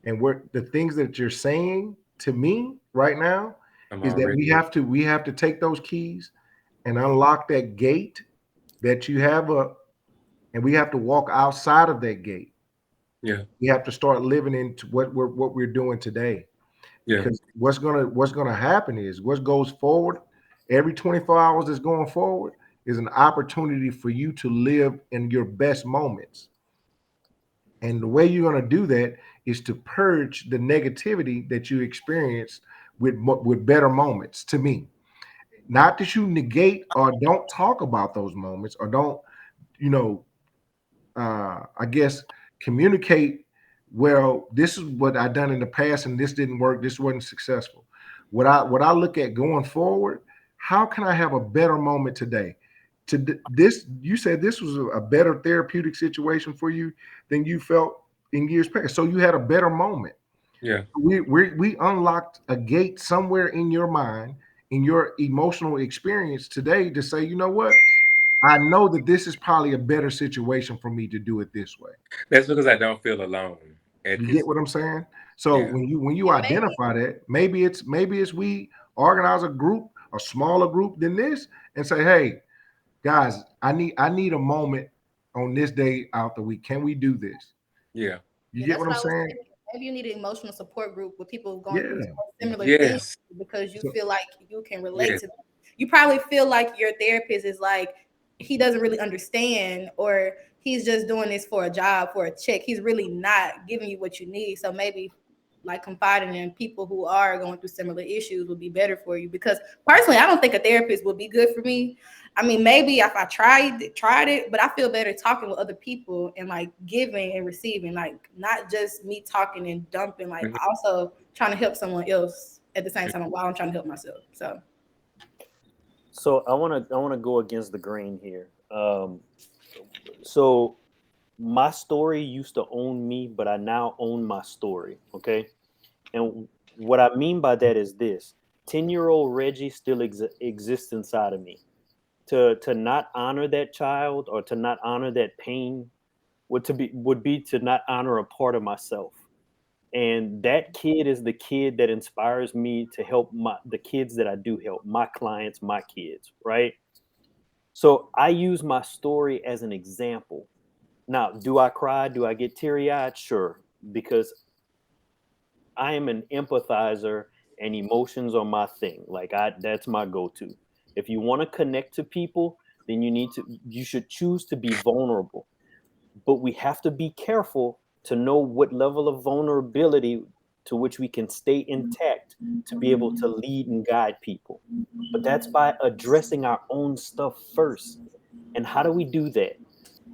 And where the things that you're saying to me right now I'm is that already. we have to take those keys and unlock that gate that you have up, and we have to walk outside of that gate. Yeah. We have to start living into what we're doing today. Yeah. Because what's gonna happen is what goes forward every 24 hours that's going forward is an opportunity for you to live in your best moments. And the way you're going to do that is to purge the negativity that you experienced with better moments. To me, not that you negate or don't talk about those moments, or don't, you know, I guess, communicate. Well, this is what I done in the past, and this didn't work. This wasn't successful. What I look at going forward, how can I have a better moment today? This, you said this was a better therapeutic situation for you than you felt in years past. So you had a better moment. Yeah. We unlocked a gate somewhere in your mind, in your emotional experience today, to say, you know what? I know that this is probably a better situation for me to do it this way. That's because I don't feel alone at You this. get what I'm saying? So Yeah. when you And maybe identify that, maybe it's we organize a group, a smaller group than this, and say, hey, guys, I need a moment on this day out the week. Can we do this? Yeah. You yeah, get that's what what I'm I was saying? saying. Maybe you need an emotional support group with people going through Yeah. similar things Yes. because you So feel like you can relate Yes. to them. You probably feel like your therapist is like he doesn't really understand, or he's just doing this for a job, for a check. He's really not giving you what you need. So maybe like confiding in people who are going through similar issues would be better for you. Because personally, I don't think a therapist would be good for me. I mean, maybe if I tried it, but I feel better talking with other people and like giving and receiving, like not just me talking and dumping, like Mhm. also trying to help someone else at the same time while I'm trying to help myself. So I wanna go against the grain here. So my story used to own me, but I now own my story. Okay, and what I mean by that is this: 10-year-old Reggie still exists inside of me. To not honor that child, or to not honor that pain, would be to not honor a part of myself. And that kid is the kid that inspires me to help the kids that I do help, my clients, my kids, right? So I use my story as an example. Now, do I cry? Do I get teary-eyed? Sure, because I am an empathizer, and emotions are my thing. Like, that's my go-to. If you want to connect to people, then you should choose to be vulnerable. But we have to be careful to know what level of vulnerability to which we can stay intact to be able to lead and guide people. But that's by addressing our own stuff first. And how do we do that?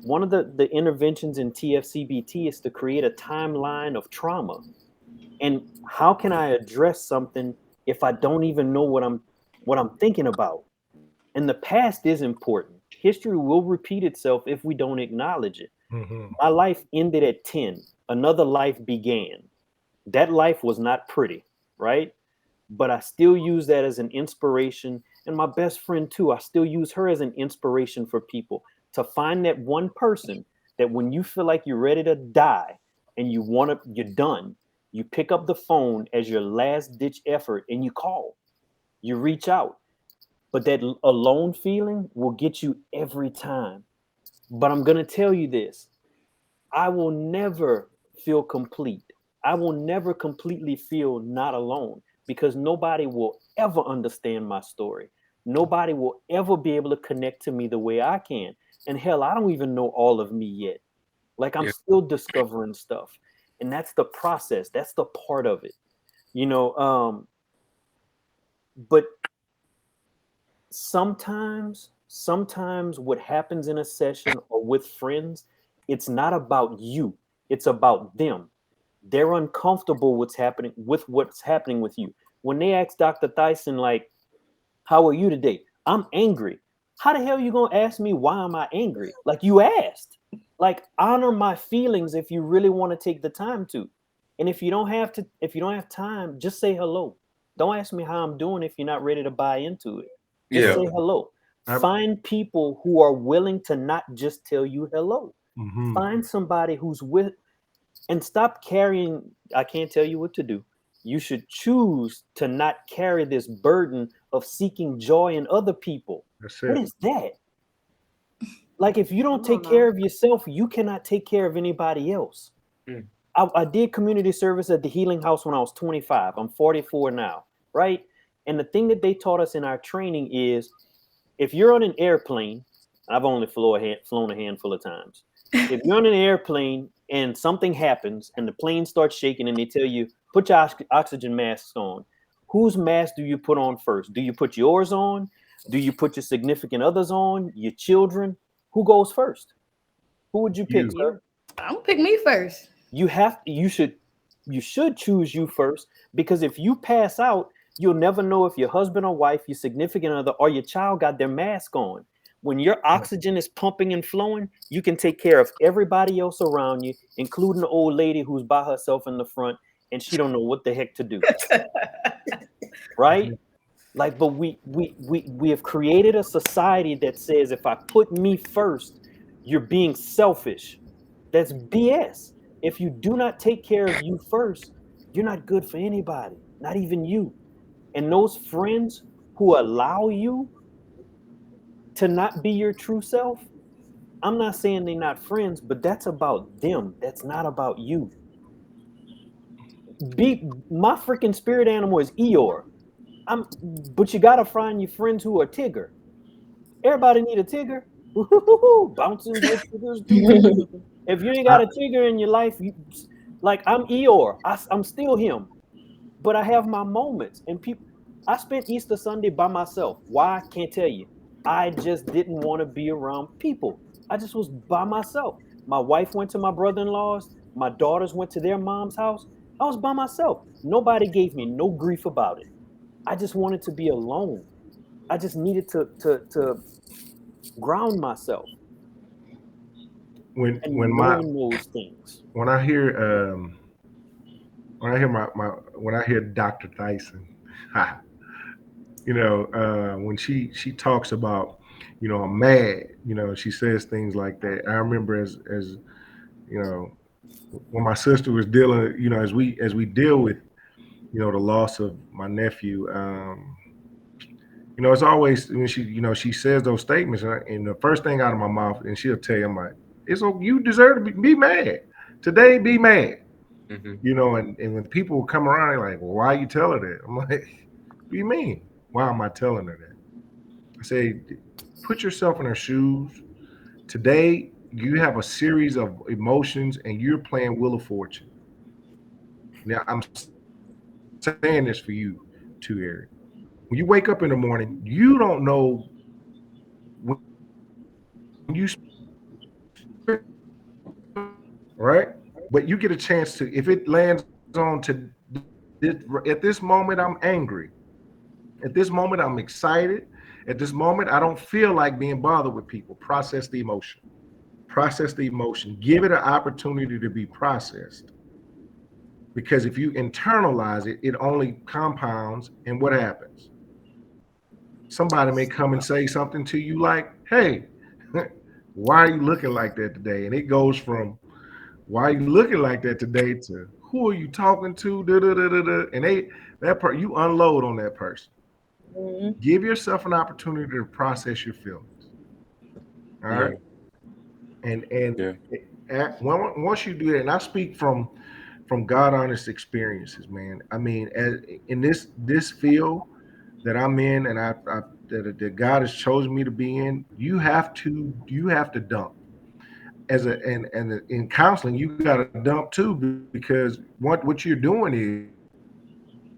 One of the interventions in TFCBT is to create a timeline of trauma. And how can I address something if I don't even know what I'm thinking about? And the past is important. History will repeat itself if we don't acknowledge it. mhm. My life ended at 10. Another life began. That life was not pretty, right? But I still use that as an inspiration. And my best friend, too, I still use her as an inspiration for people to find that one person that when you feel like you're ready to die and you're done, you pick up the phone as your last ditch effort and you call, you reach out. But that alone feeling will get you every time. But I'm going to tell you this. I will never feel complete. I will never completely feel not alone because nobody will ever understand my story. Nobody will ever be able to connect to me the way I can. And hell, I don't even know all of me yet. Like I'm still discovering stuff. And that's the process. That's the part of it. But sometimes what happens in a session or with friends, it's not about you. It's about them. They're uncomfortable what's happening with you. When they ask Dr. Tyson, like, how are you today? I'm angry. How the hell are you going to ask me why am I angry? Like you asked. Like honor my feelings if you really want to take the time to. And if you don't have time, just say hello. Don't ask me how I'm doing if you're not ready to buy into it. Just say hello. Find people who are willing to not just tell you hello. Mm-hmm. Find somebody who's with, and stop carrying, I can't tell you what to do. You should choose to not carry this burden of seeking joy in other people. What is that? Like if you don't take care of yourself, you cannot take care of anybody else. I did community service at the Healing House when I was 25. I'm 44 now, right? And the thing that they taught us in our training is if you're on an airplane, I've only flown a handful of times. If you're on an airplane and something happens and the plane starts shaking and they tell you, put your oxygen masks on, whose mask do you put on first? Do you put yours on? Do you put your significant others on? Your children? Who goes first? Who would you pick, sir? I'm gonna pick me first. You should choose you first, because if you pass out, you'll never know if your husband or wife, your significant other, or your child got their mask on. When your oxygen is pumping and flowing, you can take care of everybody else around you, including the old lady who's by herself in the front and she don't know what the heck to do. Right? Like, but we have created a society that says if I put me first, you're being selfish. That's BS. If you do not take care of you first, you're not good for anybody, not even you. And those friends who allow you to not be your true self, I'm not saying they're not friends, but that's about them. That's not about you. My freaking spirit animal is Eeyore. But you gotta find your friends who are Tigger. Everybody need a Tigger. Bouncing with Tiggers. If you ain't got a Tigger in your life, like I'm Eeyore. I'm still him, but I have my moments. And I spent Easter Sunday by myself. Why? Can't tell you. I just didn't want to be around people. I just was by myself. My wife went to my brother-in-law's. My daughters went to their mom's house. I was by myself. Nobody gave me no grief about it. I just wanted to be alone. I just needed to ground myself. When I hear Dr. Tyson, when she talks about, I'm mad, she says things like that. I remember as when my sister was dealing, as we deal with, the loss of my nephew, it's always when she says those statements, and the first thing out of my mouth, and she'll tell you, I'm like, you deserve to be mad today, be mad, and when people come around, they're like, well, why you tell her that? I'm like, what do you mean? Why am I telling her that? I say, put yourself in her shoes. Today, you have a series of emotions, and you're playing Wheel of Fortune. Now, I'm saying this for you too, Eric. When you wake up in the morning, you don't know when you, right? But you get a chance to, if it lands on to at this moment, I'm angry. At this moment, I'm excited. At this moment, I don't feel like being bothered with people. Process the emotion. Process the emotion. Give it an opportunity to be processed. Because if you internalize it, it only compounds. And what happens? Somebody may come and say something to you like, hey, why are you looking like that today? And it goes from why are you looking like that today to who are you talking to? Da, da, da, da, da. And you unload on that person. Mhm. Give yourself an opportunity to process your feelings. All Yeah. right. And Yeah. once you do that, and I speak from God honest experiences, man. I mean, in this field that I'm in, and that God has chosen me to be in, you have to dump as a and in counseling, you got to dump too, because what you're doing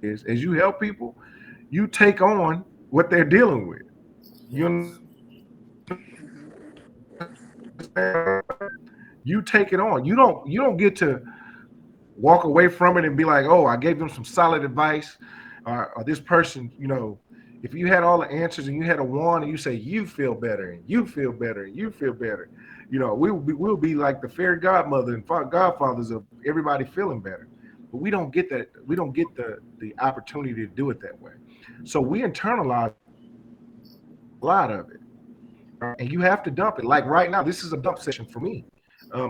is as you help people, you take on what they're dealing with. You understand what I'm saying? You take it on. You don't get to walk away from it and be like, oh, I gave them some solid advice, or this person, if you had all the answers and you had a wand and you say you feel better and you feel better and you feel better, we'll be like the fairy godmother and godfathers of everybody feeling better. But we don't get that. We don't get the opportunity to do it that way. So we internalize a lot of it. And you have to dump it. Like right now, this is a dump session for me.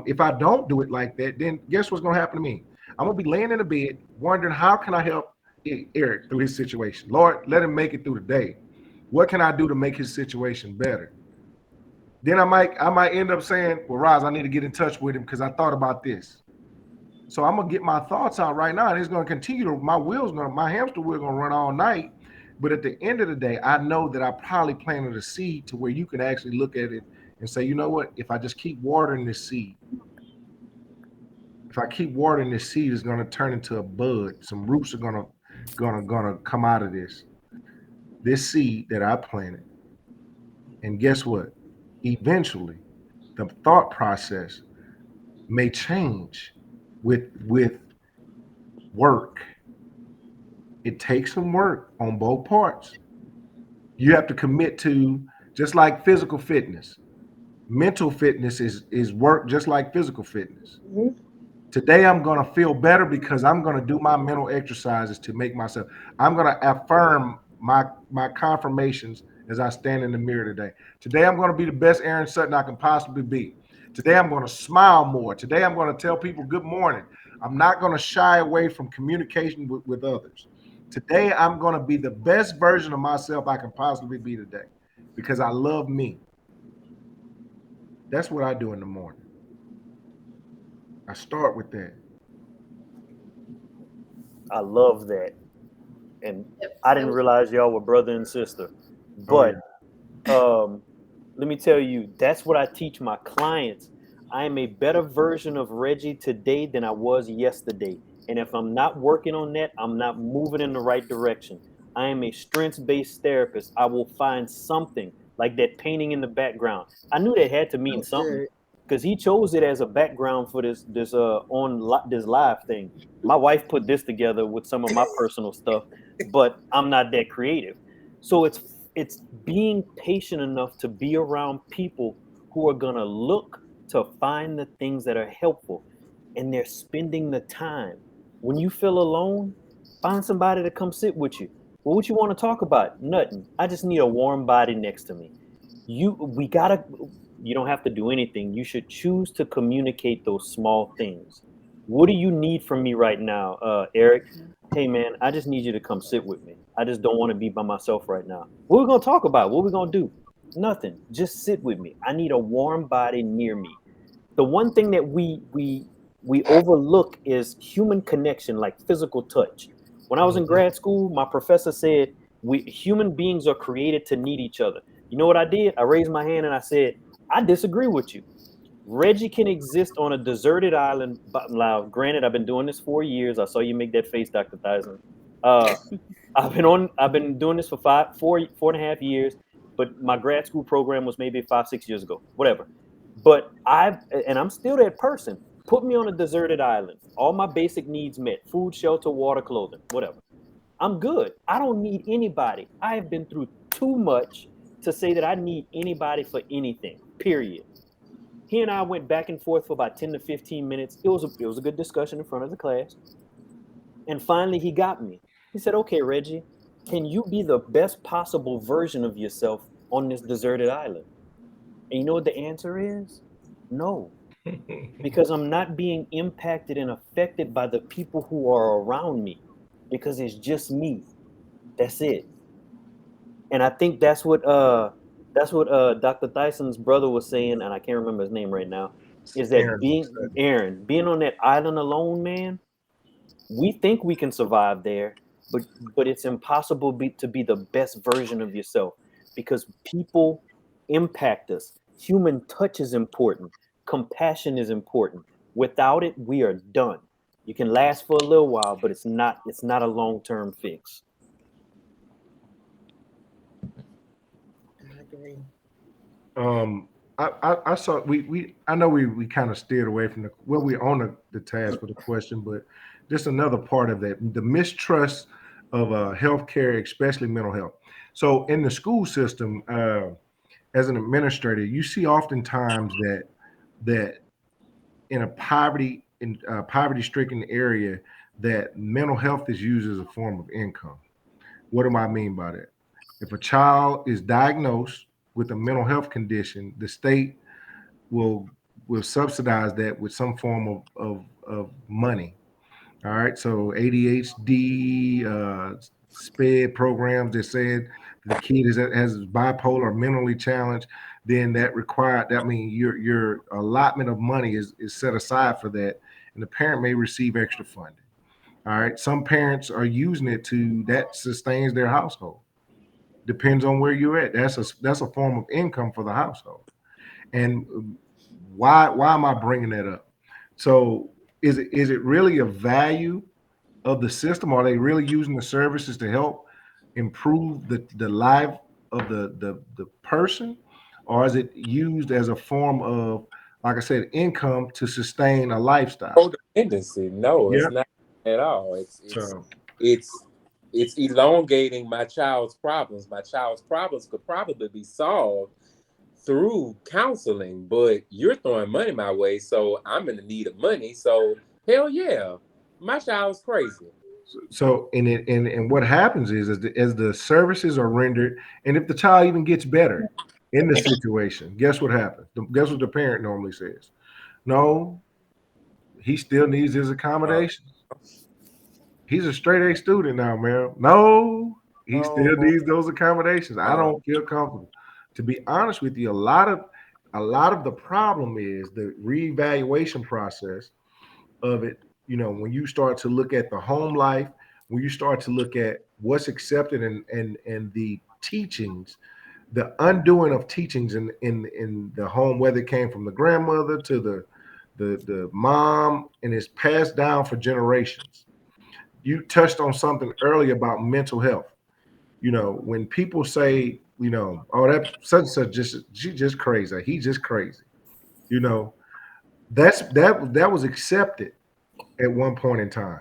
If I don't do it like that, then guess what's going to happen to me? I'm going to be laying in the bed wondering how can I help Eric through his situation. Lord, let him make it through the day. What can I do to make his situation better? Then I might end up saying, well, Roz, I need to get in touch with him because I thought about this. So I'm gonna get my thoughts out right now, and it's gonna continue to my hamster wheel gonna run all night. But at the end of the day, I know that I probably planted a seed to where you can actually look at it and say, you know what? If I just keep watering this seed, if I keep watering this seed, it's gonna turn into a bud. Some roots are gonna come out of this seed that I planted. And guess what? Eventually, the thought process may change with work. It takes some work on both parts. You have to commit to, just like physical fitness. Mental fitness is work just like physical fitness. Mhm. Today I'm going to feel better because I'm going to do my mental exercises to make myself. I'm going to affirm my confirmations as I stand in the mirror today. Today I'm going to be the best Aaron Sutton I can possibly be. Today I'm going to smile more. Today I'm going to tell people good morning. I'm not going to shy away from communication with others. Today I'm going to be the best version of myself I can possibly be today because I love me. That's what I do in the morning. I start with that. I love that. And Yep. I That didn't was realize y'all were brother and sister. Oh But yeah. let me tell you, that's what I teach my clients. I am a better version of Reggie today than I was yesterday. And if I'm not working on that, I'm not moving in the right direction. I am a strengths based therapist. I will find something like that painting in the background. I knew that had to mean Oh, something good. because he chose it as a background for this live thing. My wife put this together with some of my personal stuff, but I'm not that creative. So it's being patient enough to be around people who are going to look to find the things that are helpful, and they're spending the time. When you feel alone, find somebody to come sit with you. Well, what you want to talk about? Nothing. I just need a warm body next to me. You don't have to do anything. You should choose to communicate those small things. What do you need from me right now, Eric? Hey man, I just need you to come sit with me. I just don't want to be by myself right now. What are we gonna talk about? What are we gonna do? Nothing. Just sit with me. I need a warm body near me. The one thing that we overlook is human connection, like physical touch. When I was in Mhm. grad school, my professor said we human beings are created to need each other. You know what I did? I raised my hand and I said, I disagree with you. Reggie can exist on a deserted island. But now, granted, I've been doing this 4 years. I saw you make that face, Dr. Theisen. Uh, I've been doing this for 4.5 years, but my grad school program was maybe 5, 6 years ago, whatever. But I'm still that person. Put me on a deserted island, all my basic needs met, food, shelter, water, clothing, whatever. I'm good. I don't need anybody. I have been through too much to say that I need anybody for anything. Period. He and I went back and forth for about 10 to 15 minutes. It was a good discussion in front of the class. And finally, he got me. He said, okay, Reggie, can you be the best possible version of yourself on this deserted island? And you know what the answer is? No, because I'm not being impacted and affected by the people who are around me, because it's just me. That's it. And I think that's what Dr. Dyson's brother was saying, and I can't remember his name right now, is that Aaron being Sutton. Aaron, being on that island alone, man, we think we can survive there, but it's impossible to be the best version of yourself, because people impact us. Human touch is important. Compassion is important. Without it, we are done. You can last for a little while, but it's not a long-term fix. I agree. Um, I saw I know we kind of steered away from we're on the task for the question, but just another part of that, the mistrust of healthcare, especially mental health. So in the school system, as an administrator, you see oftentimes that in a poverty stricken area, that mental health is used as a form of income. What do I mean by that? If a child is diagnosed with a mental health condition, the state will will subsidize that with some form of money. All right, so ADHD, SPED programs that said the kid has bipolar or mentally challenged, then that means your allotment of money is set aside for that, and the parent may receive extra funding. All right, some parents are using it that sustains their household. Depends on where you're at. That's a form of income for the household. And why am I bringing that up? So is it really a value of the system? Are they really using the services to help improve the life of the person, or is it used as a form of, like I said, income to sustain a lifestyle? Codependency. No, Yeah. it's not at all. So It's it's elongating my child's problems. My child's problems could probably be solved through counseling, but you're throwing money my way, so I'm in the need of money. So hell yeah, my child's crazy. and what happens is as the services are rendered, and if the child even gets better in the situation, guess what happens? Guess what the parent normally says? No, he still needs his Uh, accommodations. He's a straight A student now, man. No, he still oh, needs those accommodations. I uh, don't feel comfortable. To be honest with you, a lot of the problem is the reevaluation process of it. When you start to look at the home life, when you start to look at what's accepted and the teachings, the undoing of teachings in the home, whether it came from the grandmother to the mom, and it's passed down for generations. You touched on something earlier about mental health. When people say, oh, that such and such she just crazy, he just crazy. You know, that was accepted at one point in time.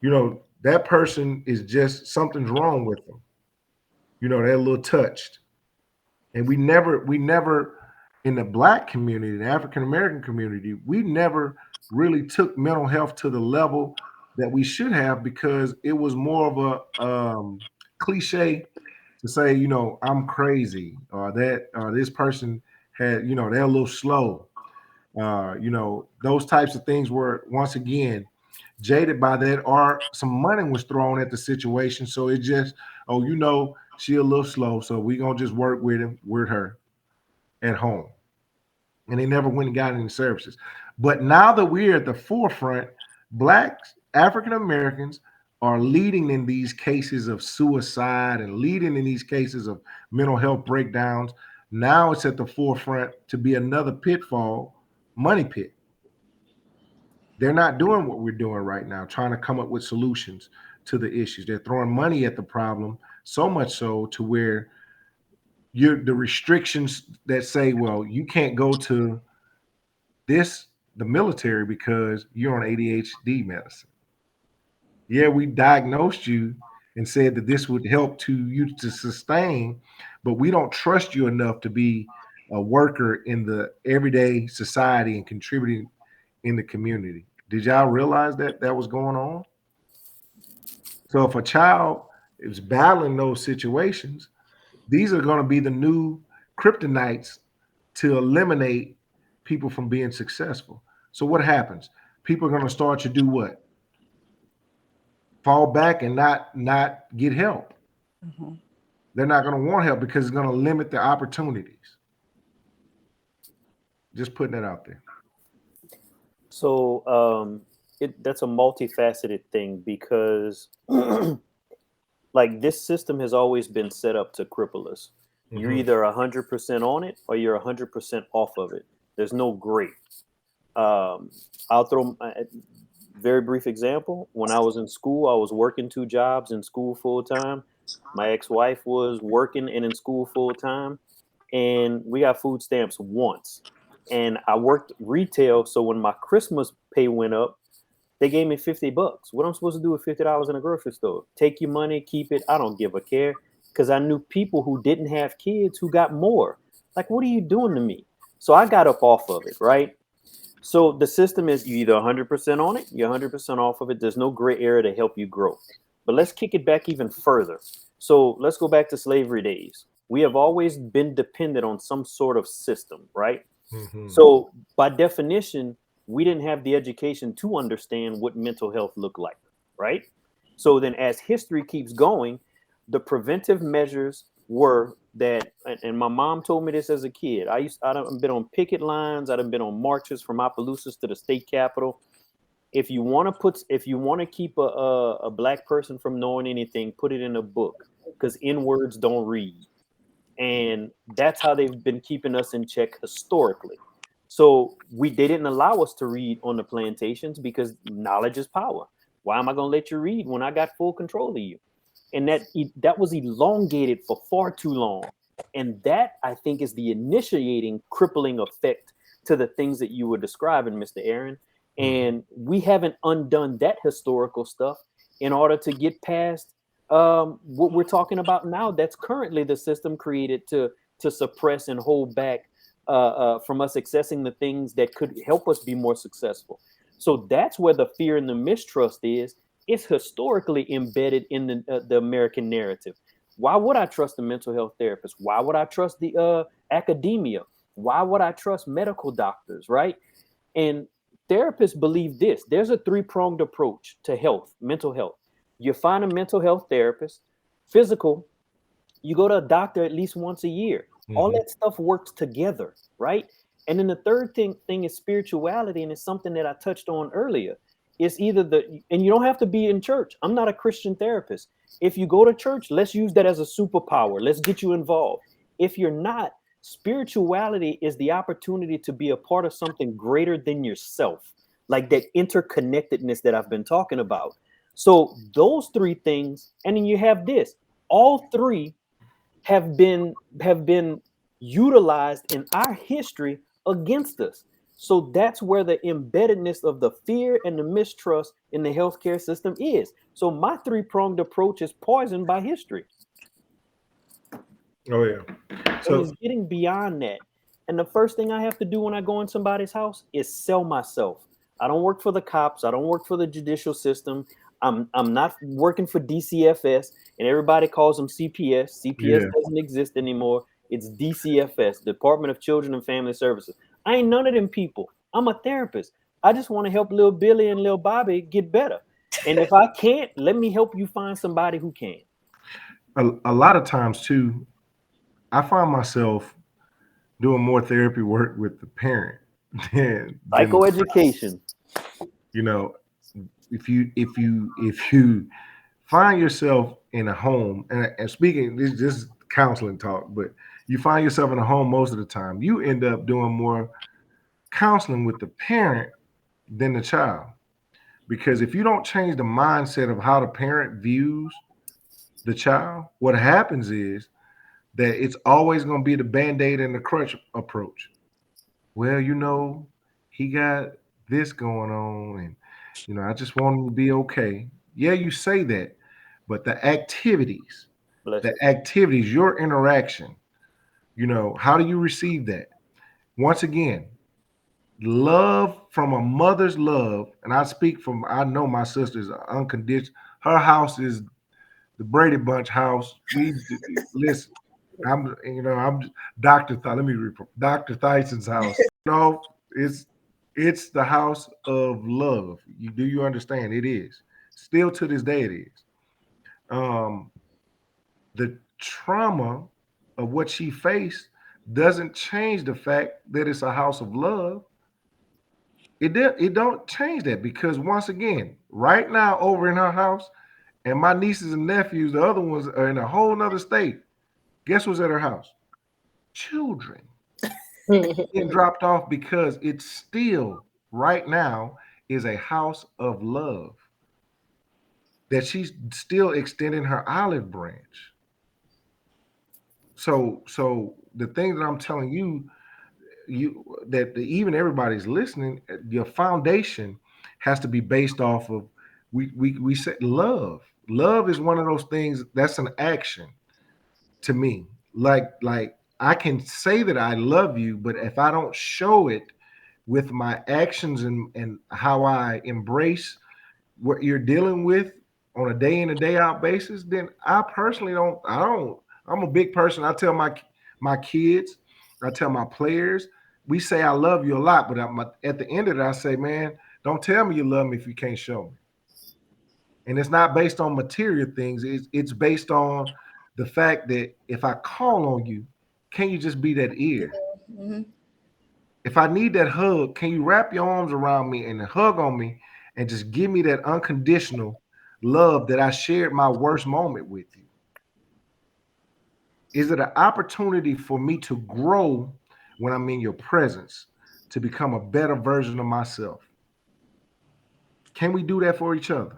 That person is just something's wrong with them. They're a little touched. And we never in the black community, the African American community, we never really took mental health to the level that we should have, because it was more of a cliche to say, I'm crazy, or that this person they're a little slow. Those types of things were once again jaded by that, or some money was thrown at the situation. So it just, oh, she a little slow, so we gonna just work with her at home. And they never went and got any services. But now that we're at the forefront, blacks, African Americans are leading in these cases of suicide and leading in these cases of mental health breakdowns. Now it's at the forefront to be another pitfall, money pit. They're not doing what we're doing right now, trying to come up with solutions to the issues. They're throwing money at the problem, so much so to where the restrictions that say, well, you can't go to the military because you're on ADHD medicine. Yeah, we diagnosed you and said that this would help you to sustain, but we don't trust you enough to be a worker in the everyday society and contributing in the community. Did y'all realize that was going on? So if a child is battling those situations, these are going to be the new kryptonites to eliminate people from being successful. So what happens? People are going to start to do what? Fall back and not get help. Mhm. They're not going to want help because it's going to limit their opportunities. Just putting that out there. So that's a multifaceted thing because like this system has always been set up to cripple us. You're either 100% on it or you're 100% off of it. There's no gray. I'll throw a very brief example. When I was in school, I was working 2 jobs in school full time. My ex-wife was working and in school full time, and we got food stamps once. And I worked retail, so when my Christmas pay went up, they gave me $50. What I'm supposed to do with $50 in a grocery store? Take your money, keep it. I don't give a care, because I knew people who didn't have kids who got more. Like, what are you doing to me? So I got up off of it, right? So the system is you either 100% on it, you're 100% off of it. There's no gray area to help you grow. But let's kick it back even further. So let's go back to slavery days. We have always been dependent on some sort of system, right? So by definition, we didn't have the education to understand what mental health looked like, right? So then as history keeps going, the preventive measures were that, and my mom told me this as a kid. I've been on picket lines. I've been on marches from Opelousas to the state capitol. If you want to keep a black person from knowing anything, put it in a book, because N-words don't read. And that's how they've been keeping us in check historically. So they didn't allow us to read on the plantations because knowledge is power. Why am I going to let you read when I got full control of you? And that was elongated for far too long. And that, I think, is the initiating crippling effect to the things that you were describing, Mr. Aaron. And we haven't undone that historical stuff in order to get past what we're talking about now. That's currently the system created to suppress and hold back from us accessing the things that could help us be more successful. So that's where the fear and the mistrust is. It's historically embedded in the American narrative. Why would I trust a mental health therapist? Why would I trust the academia? Why would I trust medical doctors, right? And therapists believe this. There's a 3-pronged approach to health, mental health. You find a mental health therapist. Physical, you go to a doctor at least once a year. All that stuff works together, right? And then the third thing is spirituality, and it's something that I touched on earlier. It's either and you don't have to be in church. I'm not a Christian therapist. If you go to church, let's use that as a superpower. Let's get you involved. If you're not, spirituality is the opportunity to be a part of something greater than yourself, like that interconnectedness that I've been talking about. So those 3 things, and then you have this. All 3 have been utilized in our history against us. So that's where the embeddedness of the fear and the mistrust in the healthcare system is. So my 3-pronged approach is poisoned by history. Oh yeah. So it's getting beyond that. And the first thing I have to do when I go in somebody's house is sell myself. I don't work for the cops. I don't work for the judicial system. I'm not working for DCFS, and everybody calls them CPS. CPS doesn't exist anymore. It's DCFS, Department of Children and Family Services. I ain't none of them people. I'm a therapist. I just want to help little Billy and little Bobby get better. And if I can't, let me help you find somebody who can. A lot of times too, I find myself doing more therapy work with the parent than psychoeducation. You know, if you find yourself in a home, and speaking, this is counseling talk, but you find yourself in a home most of the time, you end up doing more counseling with the parent than the child. Because if you don't change the mindset of how the parent views the child, what happens is that it's always going to be the Band-Aid and the crutch approach. Well, he got this going on, and I just want him to be okay. Yeah, you say that, but the activities, your interaction, how do you receive that? Once again, love from a mother's love, and I know my sister's unconditional. Her house is the Brady Bunch house. We listen. I'm Dr. Let me repeat, Dr. Tyson's house. No, it's the house of love. You understand? It is. Still to this day it is. Um, the trauma of what she faced doesn't change the fact that it's a house of love. It don't change that because once again, right now over in her house, and my nieces and nephews, the other ones are in a whole nother state. Guess what's at her house? Children getting dropped off because it's still right now is a house of love that she's still extending her olive branch. So the thing that I'm telling you, even everybody's listening, your foundation has to be based off of we said love. Love is one of those things that's an action to me. Like I can say that I love you, but if I don't show it with my actions and how I embrace what you're dealing with on a day in and day out basis, then I personally don't. I don't. I'm a big person. I tell my kids, I tell my players, we say I love you a lot, but at the end of it, I say, man, don't tell me you love me if you can't show me. And it's not based on material things. It's based on the fact that if I call on you, can you just be that ear? Mm-hmm. If I need that hug, can you wrap your arms around me and hug on me and just give me that unconditional love that I shared my worst moment with you? Is it an opportunity for me to grow when I'm in your presence to become a better version of myself? Can we do that for each other?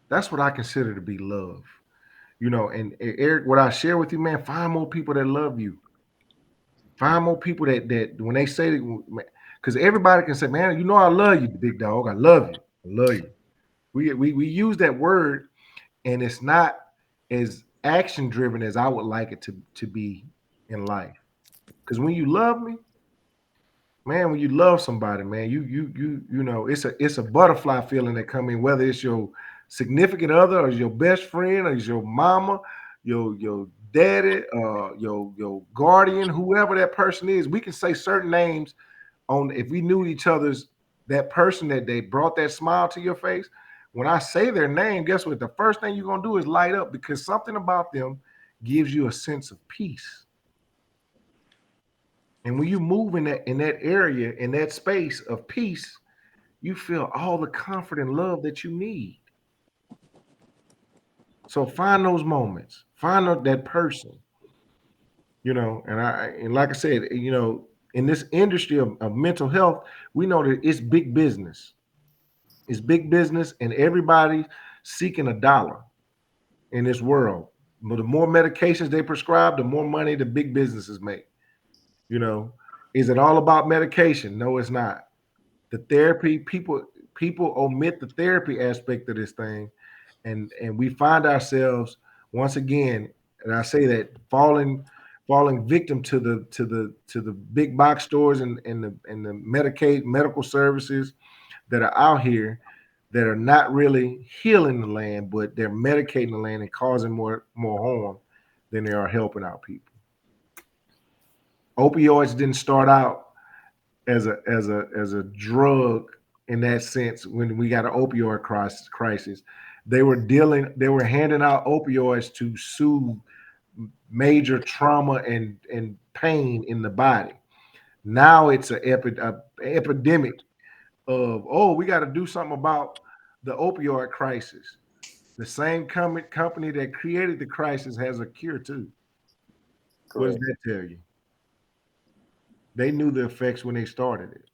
That's what I consider to be love. And Eric, what I share with you, man, find more people that love you. Find more people that when they say that, because everybody can say, man, I love you, big dog. I love you. I love you. We use that word, and it's not as action driven as I would like it to be in life. Because when you love me, man, when you love somebody, man, it's a butterfly feeling that come in, whether it's your significant other or your best friend or it's your mama, your daddy, your guardian, whoever that person is. We can say certain names on if we knew each other's that person that they brought that smile to your face. When I say their name, guess what? The first thing you're gonna do is light up because something about them gives you a sense of peace. And when you move in that area, in that space of peace, you feel all the comfort and love that you need. So find those moments, find that person, and like I said, in this industry of mental health, we know that it's big business. It's big business, and everybody seeking a dollar in this world. But the more medications they prescribe, the more money the big businesses make. You know, is it all about medication? No, it's not. The therapy, people omit the therapy aspect of this thing, and we find ourselves once again, and I say that falling victim to the big box stores and the medical services that are out here that are not really healing the land, but they're medicating the land and causing more harm than they are helping our people. Opioids didn't start out as a drug in that sense. When we got an opioid crisis, they were handing out opioids to soothe major trauma and pain in the body. Now it's an epidemic of, we got to do something about the opioid crisis. The same company that created the crisis has a cure too. What does that tell you? They knew the effects when they started it.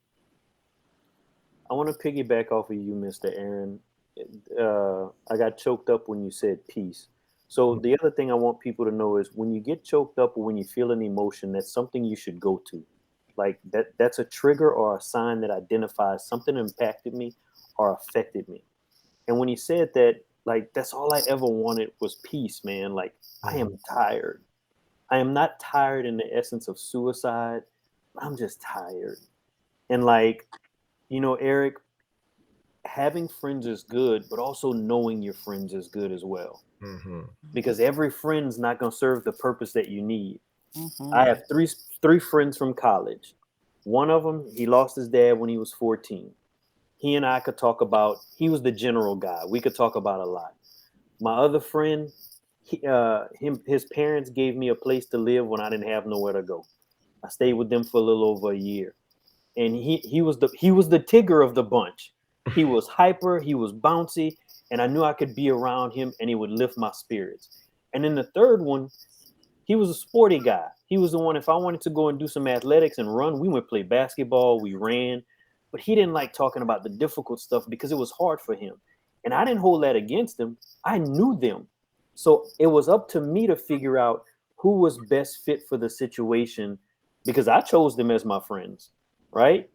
I want to piggyback off of you, Mr. Aaron. I got choked up when you said peace. So the other thing I want people to know is when you get choked up or when you feel an emotion, that's something you should go to. Like that's a trigger or a sign that identifies something impacted me or affected me. And when he said that, like, that's all I ever wanted was peace, man. Like, I am tired. I am not tired in the essence of suicide. I'm just tired. And like, Eric, having friends is good, but also knowing your friends is good as well. Mm-hmm. because every friend's not going to serve the purpose that you need. Mm-hmm. I have three friends from college. One of them, he lost his dad when he was 14. He and I could talk about, he was the general guy. We could talk about a lot. My other friend, his parents gave me a place to live when I didn't have nowhere to go. I stayed with them for a little over a year. And he was the Tigger of the bunch. He was hyper, he was bouncy, and I knew I could be around him and he would lift my spirits. And then the third one, he was a sporty guy. He was the one, if I wanted to go and do some athletics and run, we would play basketball, we ran. But he didn't like talking about the difficult stuff because it was hard for him. And I didn't hold that against him. I knew them. So it was up to me to figure out who was best fit for the situation because I chose them as my friends, right?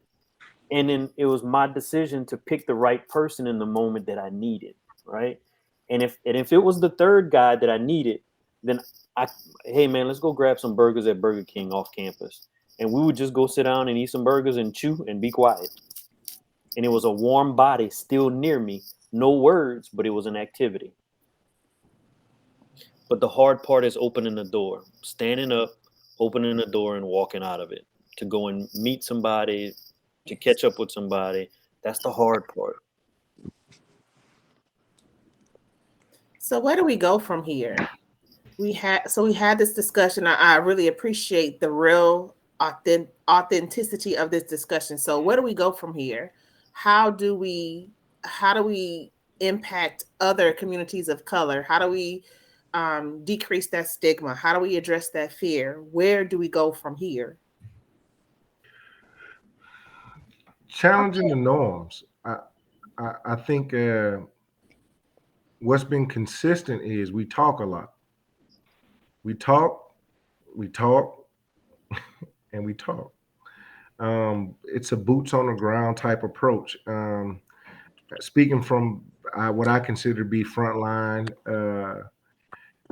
And then it was my decision to pick the right person in the moment that I needed, right? And if it was the third guy that I needed, then hey man, let's go grab some burgers at Burger King off campus. And we would just go sit down and eat some burgers and chew and be quiet. And it was a warm body still near me. No words, but it was an activity. But the hard part is opening the door, standing up, opening the door and walking out of it to go and meet somebody, to catch up with somebody. That's the hard part. So where do we go from here? We had this discussion. I really appreciate the real authenticity of this discussion. So where do we go from here? How do we impact other communities of color? How do we decrease that stigma? How do we address that fear? Where do we go from here? Challenging the norms. I think what's been consistent is we talk a lot. We talk, and we talk. It's a boots on the ground type approach. Speaking from what I consider to be frontline,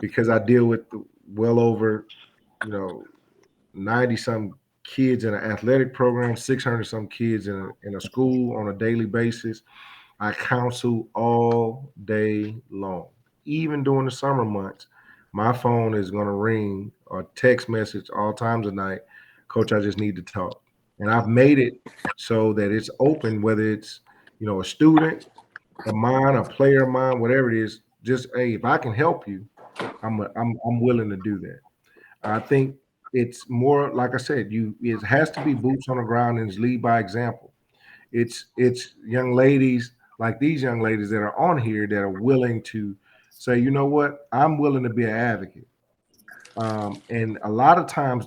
because I deal with well over, 90 some kids in an athletic program, 600 some kids in a school on a daily basis. I counsel all day long. Even during the summer months, my phone is going to ring or text message all times of night. Coach, I just need to talk. And I've made it so that it's open, whether it's, a student of mine, a player of mine, whatever it is. Just, hey, if I can help you, I'm willing to do that. I think it's more like I said, it has to be boots on the ground and it's lead by example. It's young ladies like these young ladies that are on here that are willing to say, you know what, I'm willing to be an advocate. And a lot of times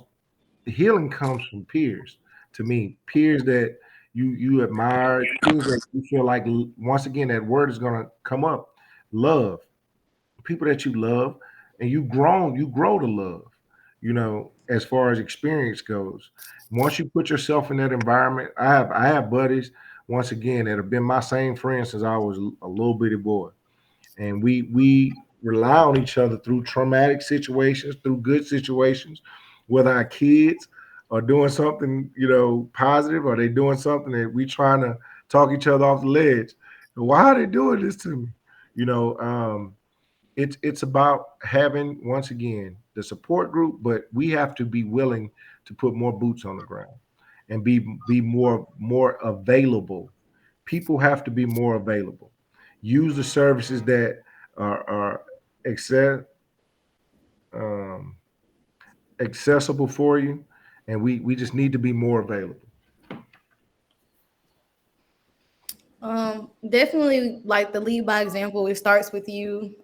the healing comes from peers. To me, peers that you admire, peers that you feel like once again that word is going to come up. Love people that you love, and you grow to love. As far as experience goes, once you put yourself in that environment, I have buddies once again that have been my same friends since I was a little bitty boy, and we rely on each other through traumatic situations, through good situations, whether our kids are doing something positive or they doing something that we trying to talk each other off the ledge. Why are they doing this to me? You know, it's about having once again the support group, but we have to be willing to put more boots on the ground and be more available. People have to be more available. Use the services that are um, accessible for you, and we just need to be more available. Definitely like the lead by example. It starts with you.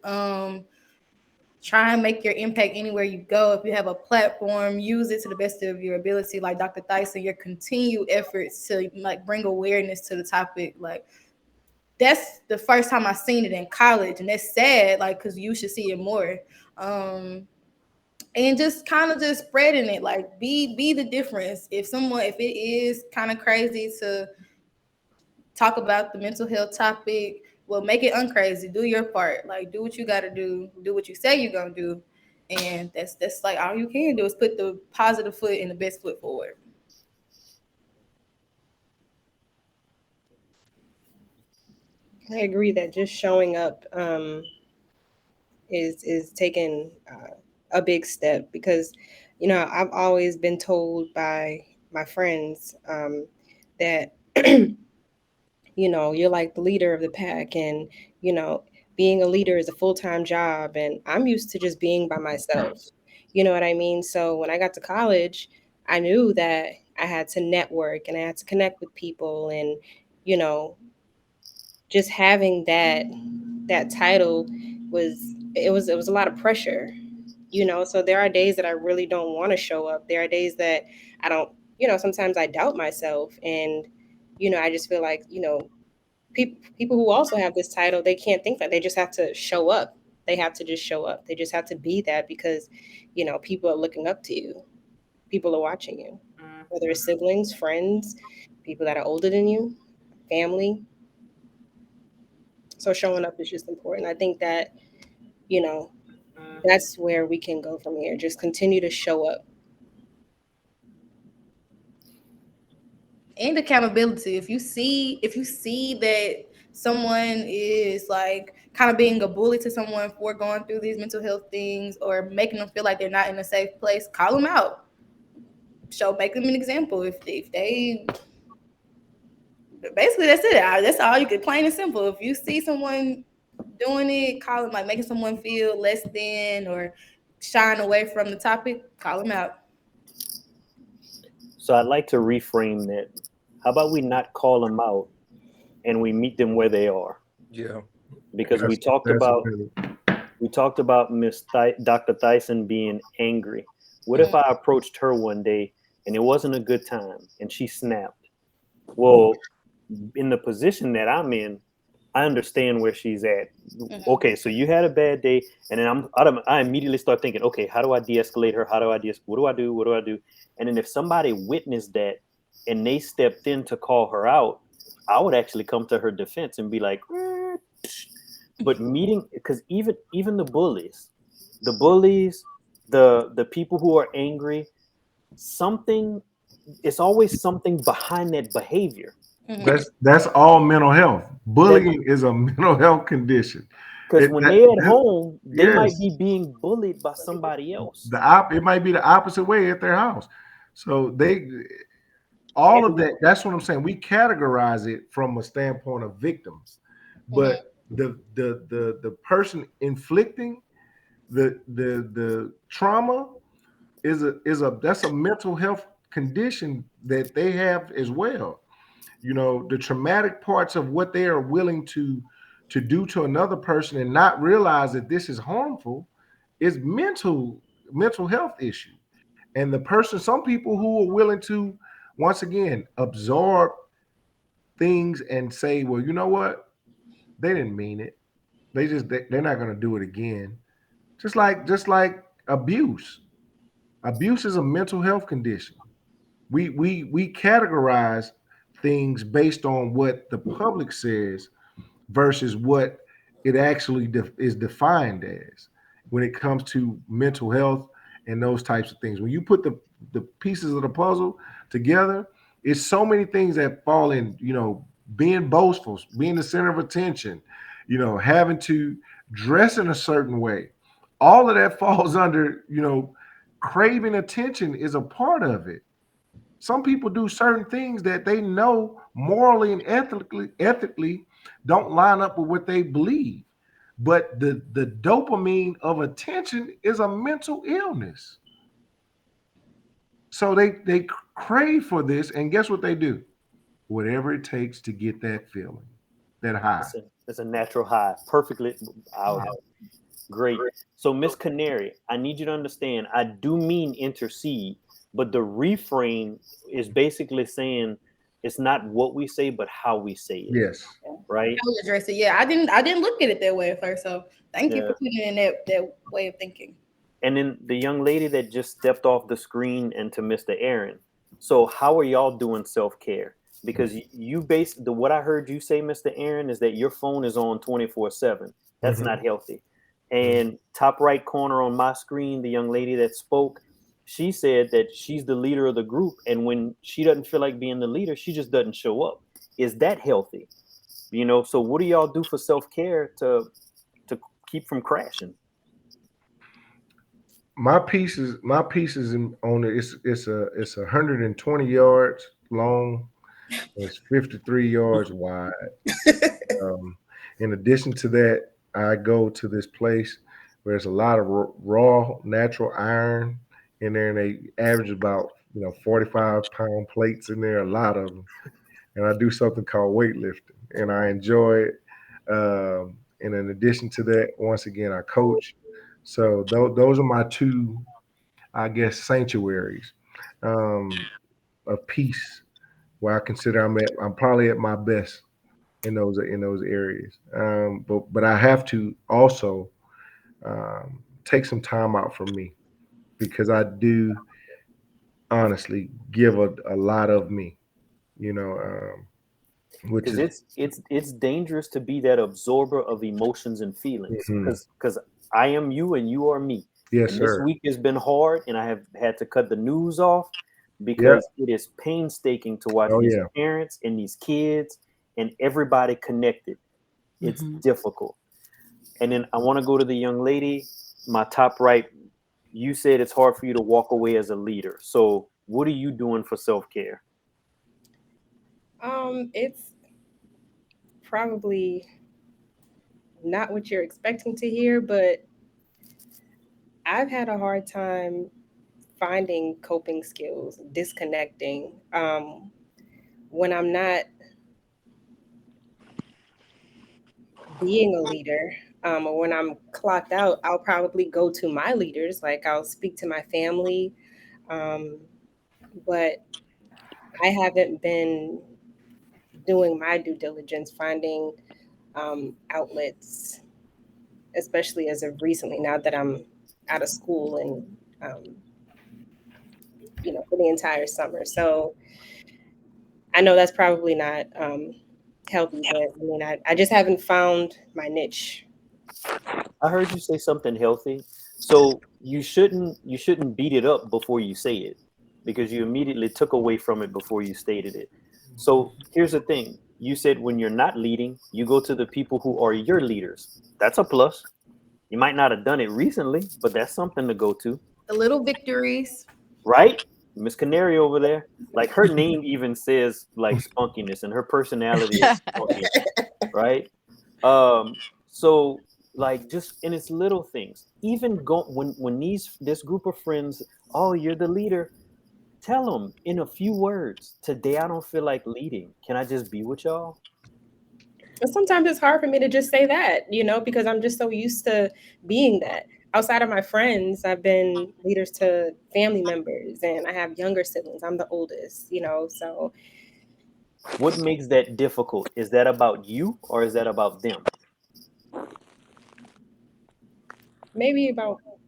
Try and make your impact anywhere you go. If you have a platform, use it to the best of your ability. Like Dr. Thyssen, your continued efforts to like bring awareness to the topic. Like that's the first time I seen it in college, and that's sad. Like because you should see it more. And just kind of just spreading it. Like be the difference. If it is kind of crazy to talk about the mental health topic, well, make it uncrazy. Do your part. Like, do what you got to do. Do what you say you're gonna do, and that's like all you can do is put the positive foot and the best foot forward. I agree that just showing up is taking a big step, because I've always been told by my friends that you're like the leader of the pack, and you know being a leader is a full-time job, and I'm used to just being by myself. You know what I mean? So when I got to college, I knew that I had to network and I had to connect with people, and you know just having that title was a lot of pressure. So there are days that I really don't want to show up. There are days that I don't, sometimes I doubt myself, and I just feel like people who also have this title, they can't think that. They just have to show up. They have to just show up. They just have to be that, because people are looking up to you. People are watching you, whether it's siblings, friends, people that are older than you, family. So showing up is just important. I think that you know that's where we can go from here. Just continue to show up. And accountability. If you see that someone is like kind of being a bully to someone for going through these mental health things, or making them feel like they're not in a safe place, call them out. Make them an example. If they basically, that's it. That's all you can, plain and simple. If you see someone doing it, call them, like making someone feel less than or shying away from the topic, call them out. So I'd like to reframe that. How about we not call them out and we meet them where they are? Yeah. Because we That's talked that's about really- Dr. Thyssen being angry. What if I approached her one day and it wasn't a good time and she snapped? Well, in the position that I'm in, I understand where she's at. Okay, so you had a bad day, and then I immediately start thinking, okay, how do I de-escalate her? How do I what do I do? What do I do? And then if somebody witnessed that and they stepped in to call her out, I would actually come to her defense and be like, but meeting, because even the bullies, the people who are angry, it's always something behind that behavior. That's all mental health. Bullying is a mental health condition. Because when they're at home, they might Yes. be being bullied by somebody else. It might be the opposite way at their house. So all of that, that's what I'm saying. We categorize it from a standpoint of victims, but the person inflicting the trauma that's a mental health condition that they have as well. The traumatic parts of what they are willing to do to another person and not realize that this is harmful is mental health issue. And some people who are willing to, once again, absorb things and say, well, you know what, they didn't mean it. They're not going to do it again. Just like abuse. Abuse is a mental health condition. We categorize things based on what the public says versus what it actually is defined as when it comes to mental health and those types of things. When you put the pieces of the puzzle together, it's so many things that fall in, being boastful, being the center of attention, having to dress in a certain way. All of that falls under, craving attention is a part of it. Some people do certain things that they know morally and ethically don't line up with what they believe. But the dopamine of attention is a mental illness. So they crave for this, and guess what they do? Whatever it takes to get that feeling, that high. It's a natural high. Perfectly out. Great. So Miss Canary, I need you to understand, I do mean intercede, but the reframe is basically saying it's not what we say, but how we say it. Yes. Right. How we address it. Yeah, I didn't look at it that way at first. So thank you for putting it in that way of thinking. And then the young lady that just stepped off the screen and to Mr. Aaron. So how are y'all doing self-care? Because what I heard you say, Mr. Aaron, is that your phone is on 24/7. That's not healthy. And top right corner on my screen, the young lady that spoke, she said that she's the leader of the group. And when she doesn't feel like being the leader, she just doesn't show up. Is that healthy? So what do y'all do for self-care to keep from crashing? on it. It's 120 yards long. It's 53 yards wide. Um, in addition to that, I go to this place where there's a lot of raw natural iron in there, and they average about 45-pound plates in there, a lot of them. And I do something called weightlifting, and I enjoy it. And in addition to that, once again, I coach. So those are my two, I guess, sanctuaries of peace, where I consider I'm probably at my best in those areas. But I have to also take some time out for me, because I do honestly give a lot of me, you know, which Because is it's dangerous to be that absorber of emotions and feelings. mhm. Because I am you and you are me. Yes, And this sir. week has been hard, and I have had to cut the news off Yep. because it is painstaking to watch Oh these yeah. parents and these kids and everybody connected. It's difficult. And then I want to go to the young lady, my top right. You said it's hard for you to walk away as a leader. So what are you doing for self-care? It's probably not what you're expecting to hear, but I've had a hard time finding coping skills, disconnecting. When I'm not being a leader, or when I'm clocked out, I'll probably go to my leaders, like I'll speak to my family. Um, but I haven't been doing my due diligence, finding outlets, especially as of recently, now that I'm out of school and, for the entire summer. So I know that's probably not healthy, but I mean, I just haven't found my niche. I heard you say something healthy. So you shouldn't beat it up before you say it, because you immediately took away from it before you stated it. So here's the thing. You said when you're not leading, you go to the people who are your leaders. That's a plus. You might not have done it recently, but that's something to go to, The little victories. right? Miss Canary over there, like her name even says like spunkiness, and her personality is spunky, right? So like just in its little things, even go when this group of friends, oh, you're the leader, tell them in a few words, today I don't feel like leading. Can I just be with y'all? But sometimes it's hard for me to just say that, because I'm just so used to being that. Outside of my friends, I've been leaders to family members, and I have younger siblings. I'm the oldest, so What makes that difficult? Is that about you or is that about them? maybe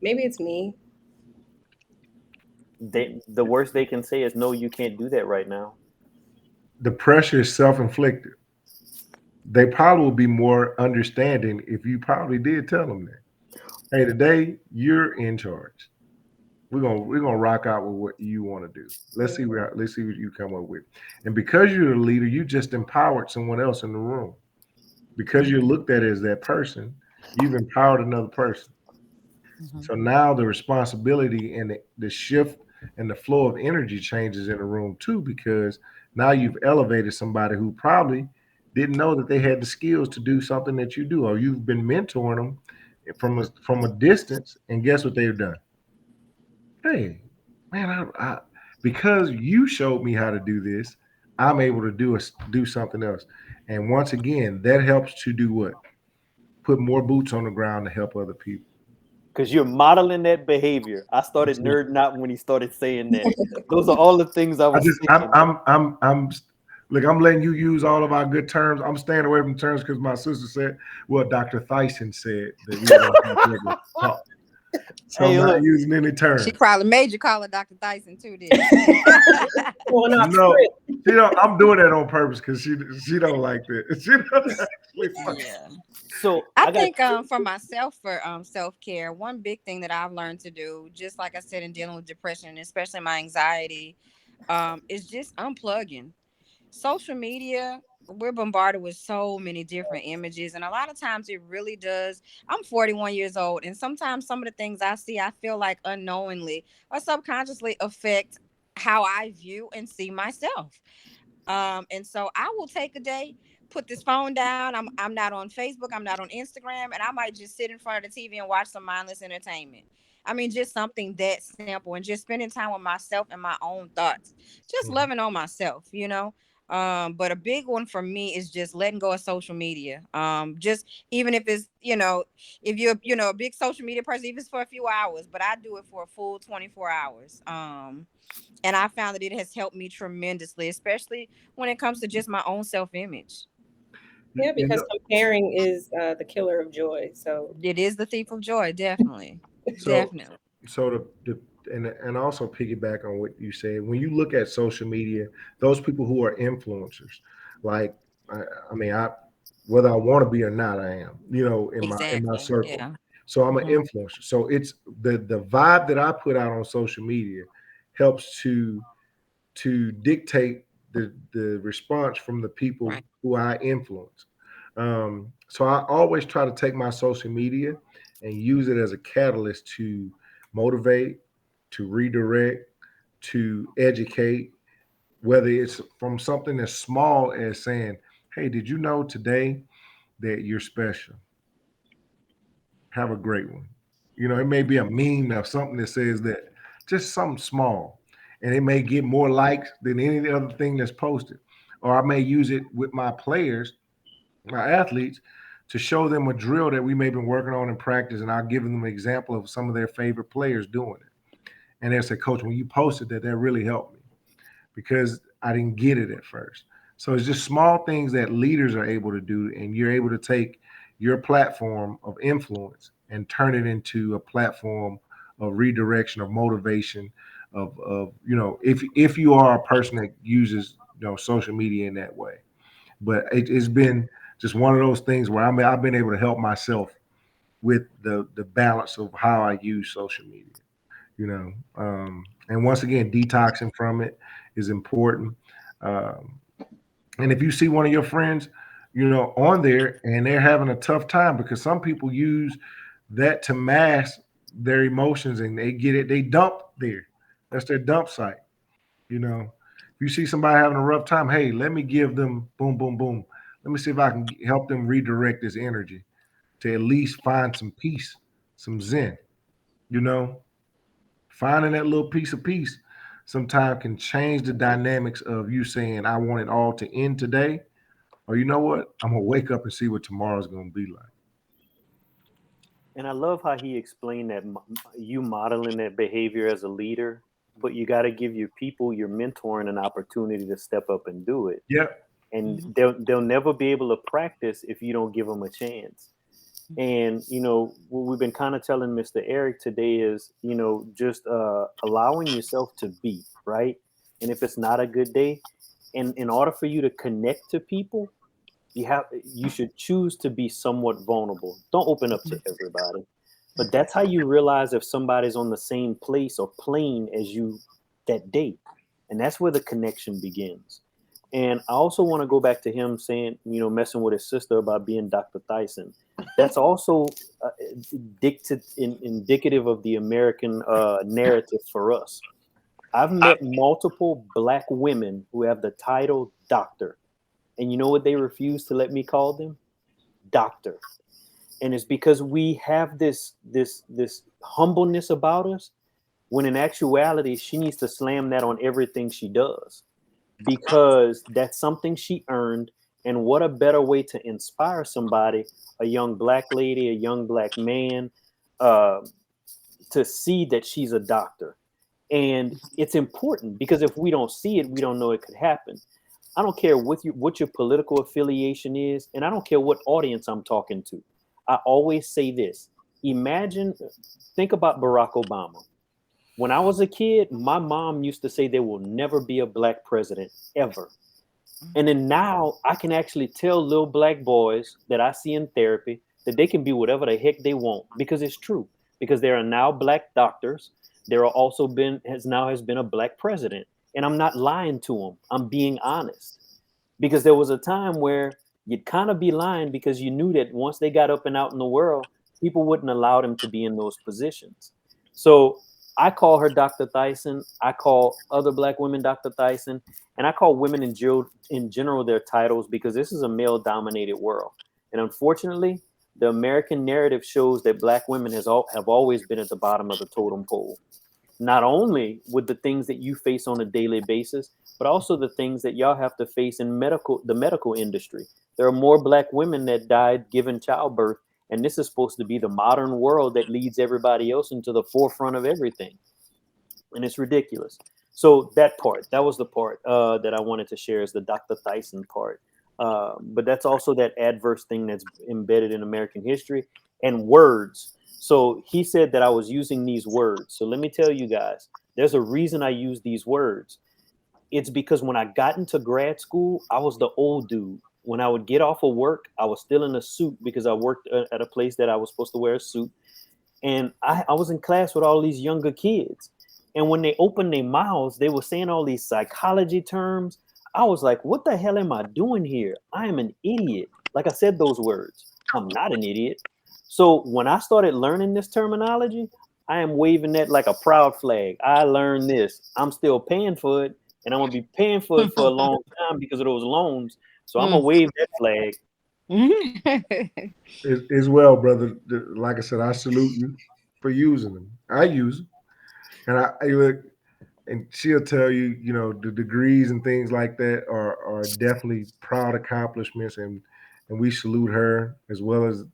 it's me. The worst they can say is no, you can't do that right now. The pressure is self-inflicted. They probably will be more understanding if you probably did tell them that. Hey, today you're in charge. We're gonna rock out with what you want to do. Let's see what you come up with. And because you're the leader, you just empowered someone else in the room. Because you're looked at as that person, you've empowered another person. So now the responsibility and the shift and the flow of energy changes in the room too, because now you've elevated somebody who probably didn't know that they had the skills to do something that you do, or you've been mentoring them from a distance, and guess what they've done? Hey, man, because you showed me how to do this, I'm able to do something else. And once again, that helps to do what? Put more boots on the ground to help other people. Because you're modeling that behavior. I started nerding out when he started saying that. Those are all the things I I was just, thinking. look, I'm letting you use all of our good terms. I'm staying away from terms because my sister said, well, Dr. Thyssen said that we were going to talk. So Hey, I'm not look, using any She terms. probably made you call her Dr. Tyson too, did Going off No, script. I'm doing that on purpose because she don't like that. She don't actually. Yeah. so I I got think for myself, for self-care, one big thing that I've learned to do, just like I said, in dealing with depression, especially my anxiety, is just unplugging social media. we're bombarded with so many different images, and a lot of times it really does. I'm 41 years old, and sometimes some of the things I see, I feel like unknowingly or subconsciously affect how I view and see myself. And so I will take a day, put this phone down. I'm not on Facebook, I'm not on Instagram, and I might just sit in front of the TV and watch some mindless entertainment. I mean, just something that simple, and just spending time with myself and my own thoughts, just Mhm. loving on myself, you know. But a big one for me is just letting go of social media. Just even if it's, if you're, a big social media person, even if it's for a few hours, but I do it for a full 24 hours. And I found that it has helped me tremendously, especially when it comes to just my own self-image. Yeah, You because know, comparing is the killer of joy. So It is the thief of joy, definitely. so Definitely. so and also piggyback on what you said. When you look at social media, those people who are influencers, like I, I mean, I whether I want to be or not, I am. In my Exactly. circle. Yeah. So I'm an Hmm. influencer. So it's the vibe that I put out on social media helps to dictate the response from the people Right. who I influence. So I always try to take my social media and use it as a catalyst to motivate, to redirect, to educate, whether it's from something as small as saying, "Hey, did you know today that you're special? Have a great one." It may be a meme or something that says that, just something small, and it may get more likes than any other thing that's posted. Or I may use it with my players, my athletes, to show them a drill that we may have been working on in practice, and I'll give them an example of some of their favorite players doing it. And they'll say, "Coach, when you posted that really helped me because I didn't get it at first." So it's just small things that leaders are able to do, and you're able to take your platform of influence and turn it into a platform of redirection, of motivation, of if you are a person that uses social media in that way. But it's been just one of those things where I've been able to help myself with the balance of how I use social media. And once again, detoxing from it is important. Um, and if you see one of your friends, on there and they're having a tough time, because some people use that to mask their emotions and they dump there. That's their dump site. If you see somebody having a rough time, hey, let me give them boom, boom, boom. Let me see if I can help them redirect this energy to at least find some peace, some zen. You know, Finding that little piece of peace sometimes can change the dynamics of you saying, I want it all to end today. Or you know what? I'm gonna wake up and see what tomorrow's gonna be like. And I love how he explained that you modeling that behavior as a leader, but you got to give your people, your mentoring, an opportunity to step up and do it. Yeah. And they'll never be able to practice if you don't give them a chance. And what we've been kind of telling Mr. Eric today is, just allowing yourself to be right. And if it's not a good day, and in order for you to connect to people, you should choose to be somewhat vulnerable. Don't open up to everybody, but that's how you realize if somebody's on the same place or plane as you that day, and that's where the connection begins. And I also want to go back to him saying, messing with his sister about being Dr. Tyson. That's also indicative of the American narrative for us. I've met multiple Black women who have the title doctor, and you know what they refuse to let me call them? Doctor. And it's because we have this humbleness about us, when in actuality she needs to slam that on everything she does, because that's something she earned. And what a better way to inspire somebody, a young Black lady, a young Black man, uh, to see that she's a doctor. And it's important, because if we don't see it, we don't know it could happen. I don't care what your political affiliation is, and I don't care what audience I'm talking to. I always say this. Think about Barack Obama. When I was a kid, my mom used to say there will never be a Black president, ever. And then now I can actually tell little Black boys that I see in therapy that they can be whatever the heck they want, because it's true. Because there are now Black doctors. There are also has been a Black president. And I'm not lying to them. I'm being honest. because there was a time where you'd kind of be lying because you knew that once they got up and out in the world, people wouldn't allow them to be in those positions. So I call her Dr. Thyssen. I call other Black women Dr. Thyssen, and I call women in general their titles because this is a male-dominated world. And unfortunately, the American narrative shows that Black women have always been at the bottom of the totem pole, not only with the things that you face on a daily basis, but also the things that y'all have to face in the medical industry. There are more Black women that died given childbirth, and this is supposed to be the modern world that leads everybody else into the forefront of everything, and it's ridiculous. So that was the part that I wanted to share, is the Dr. Thyssen part. But that's also that adverse thing that's embedded in American history and words. So he said that I was using these words. So let me tell you guys, there's a reason I use these words. It's because when I got into grad school, I was the old dude. When I would get off of work, I was still in a suit because I worked at a place that I was supposed to wear a suit. And I was in class with all these younger kids. And when they opened their mouths, they were saying all these psychology terms. I was like, what the hell am I doing here? I am an idiot. Like I said those words. I'm not an idiot. So when I started learning this terminology, I am waving that like a proud flag. I learned this. I'm still paying for it, and I'm gonna be paying for it for a long time because of those loans. So I'm gonna wave that flag. As well, brother. Like I said, I salute you for using them. I use them, and I look, and she'll tell you, you know, the degrees and things like that are definitely proud accomplishments, and we salute her as well as,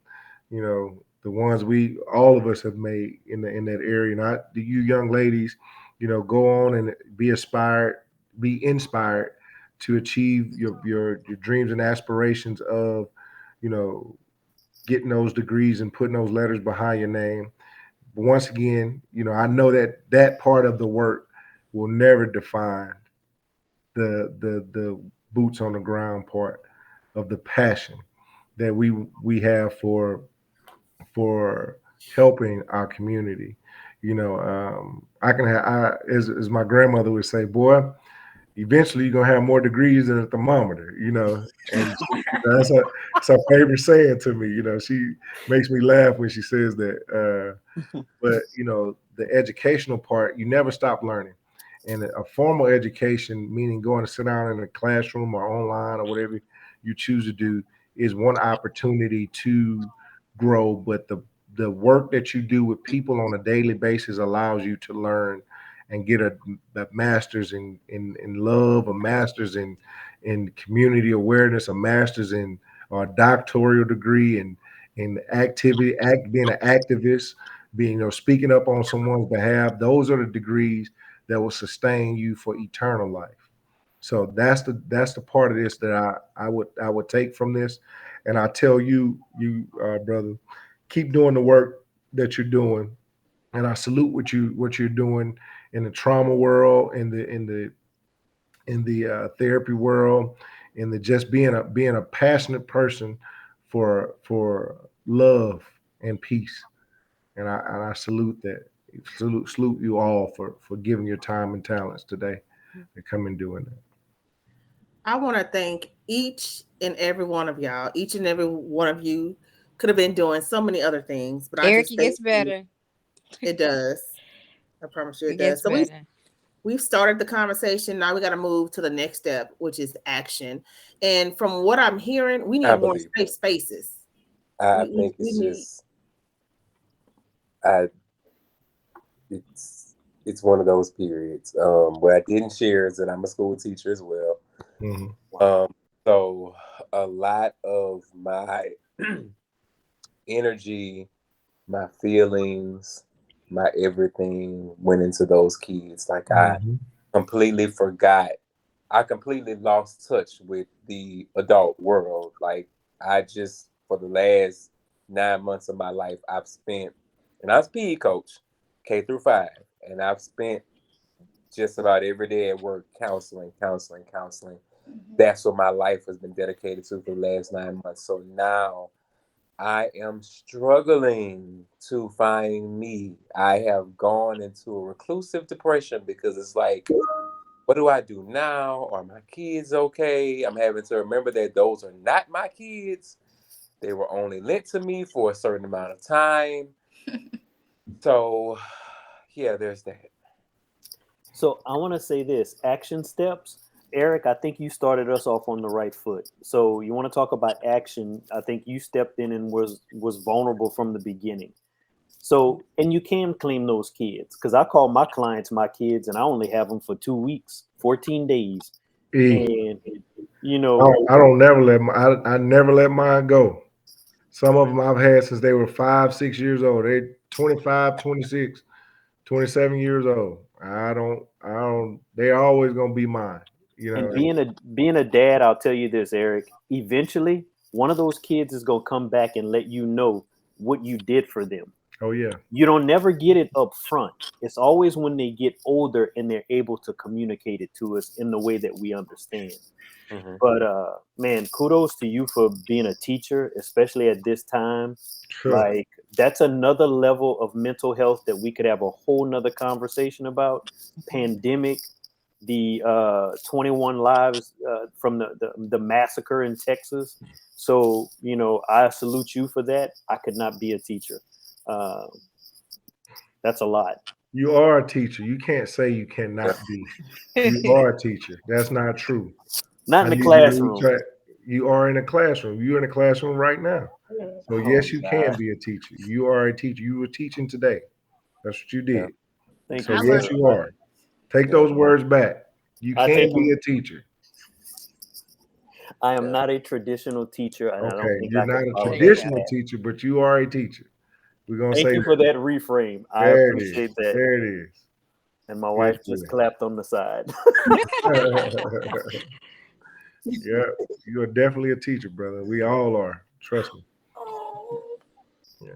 you know, the ones we all of us have made in that area. And you young ladies, you know, go on and be inspired to achieve your dreams and aspirations of, you know, getting those degrees and putting those letters behind your name. But once again, you know, I know that that part of the work will never define the boots on the ground part of the passion that we have for helping our community. You know, I can have, as my grandmother would say, boy, eventually you're gonna have more degrees than a thermometer, you know. And that's her favorite saying to me. You know, she makes me laugh when she says that. But you know, the educational part, you never stop learning. And a formal education, meaning going to sit down in a classroom or online or whatever you choose to do, is one opportunity to grow. But the work that you do with people on a daily basis allows you to learn and get a master's in love, a master's in community awareness, a master's in or a doctoral degree in being an activist, being, you know, speaking up on someone's behalf. Those are the degrees that will sustain you for eternal life. So that's the part of this that I would take from this, and I tell you, brother, keep doing the work that you're doing, and I salute what you're doing in the trauma world, in the therapy world, in the just being a passionate person for love and peace, and I salute that. Salute you all for giving your time and talents today to come and doing that. I want to thank each and every one of y'all. Each and every one of you could have been doing so many other things, but I Eric, just it thank gets you. better. It does. I promise you It it gets does. So better. we've started the conversation. Now we got to move to the next step, which is action. And from what I'm hearing, we I need more believe safe spaces. I We think we it's need. just I it's it's one of those periods. What I didn't share is that I'm a school teacher as well. Mhm. So a lot of my energy, my feelings, my everything went into those kids. Like Mhm. completely forgot. I completely lost touch with the adult world. Like I just for the last 9 months of my life I've spent, and I was PE coach, K through 5, and I've spent just about every day at work counseling, counseling, counseling. That's what my life has been dedicated to for the last 9 months. So now I am struggling to find me. I have gone into a reclusive depression because it's like what do I do now? Are my kids okay? I'm having to remember that those are not my kids. They were only lent to me for a certain amount of time. So, yeah, there's that. So I want to say this: action steps. Eric, I think you started us off on the right foot. So you want to talk about action? I think you stepped in and was vulnerable from the beginning. So, and you can claim those kids because I call my clients my kids, and I only have them for 2 weeks, 14 days, and you know, I don't never let I never let mine go. Some of them I've had since they were 5, 6 years old. They 25, 26, 27 years old. I don't, they're always going to be mine. You and know, being a dad, I'll tell you this, Eric. Eventually, one of those kids is gonna come back and let you know what you did for them. oh yeah. You don't never get it up front. It's always when they get older and they're able to communicate it to us in the way that we understand. Mhm. But man, kudos to you for being a teacher, especially at this time. Sure. Like that's another level of mental health that we could have a whole nother conversation about. Pandemic, the 21 lives from the massacre in Texas. So, you know, I salute you for that. I could not be a teacher. Uh, that's a lot. You are a teacher. You can't say you cannot be. You are a teacher. That's not true. Not I in the need you to classroom. retract. You are in a classroom. You're in a classroom right now. So yes, you God. can be a teacher. You are a teacher. You were teaching today. That's what you did. Thank So you. yes, sir. you are. Take those words back. You I can take be them. a teacher. I am not a traditional teacher, and I don't Okay, think you're I can not a follow that traditional path. teacher, but you are a teacher. We're gonna Thank say you for that. that reframe. I There it is. appreciate that. There it is. And my Good wife just clapped on the side. Yeah, you are definitely a teacher, brother. We all are. Trust me. Yeah,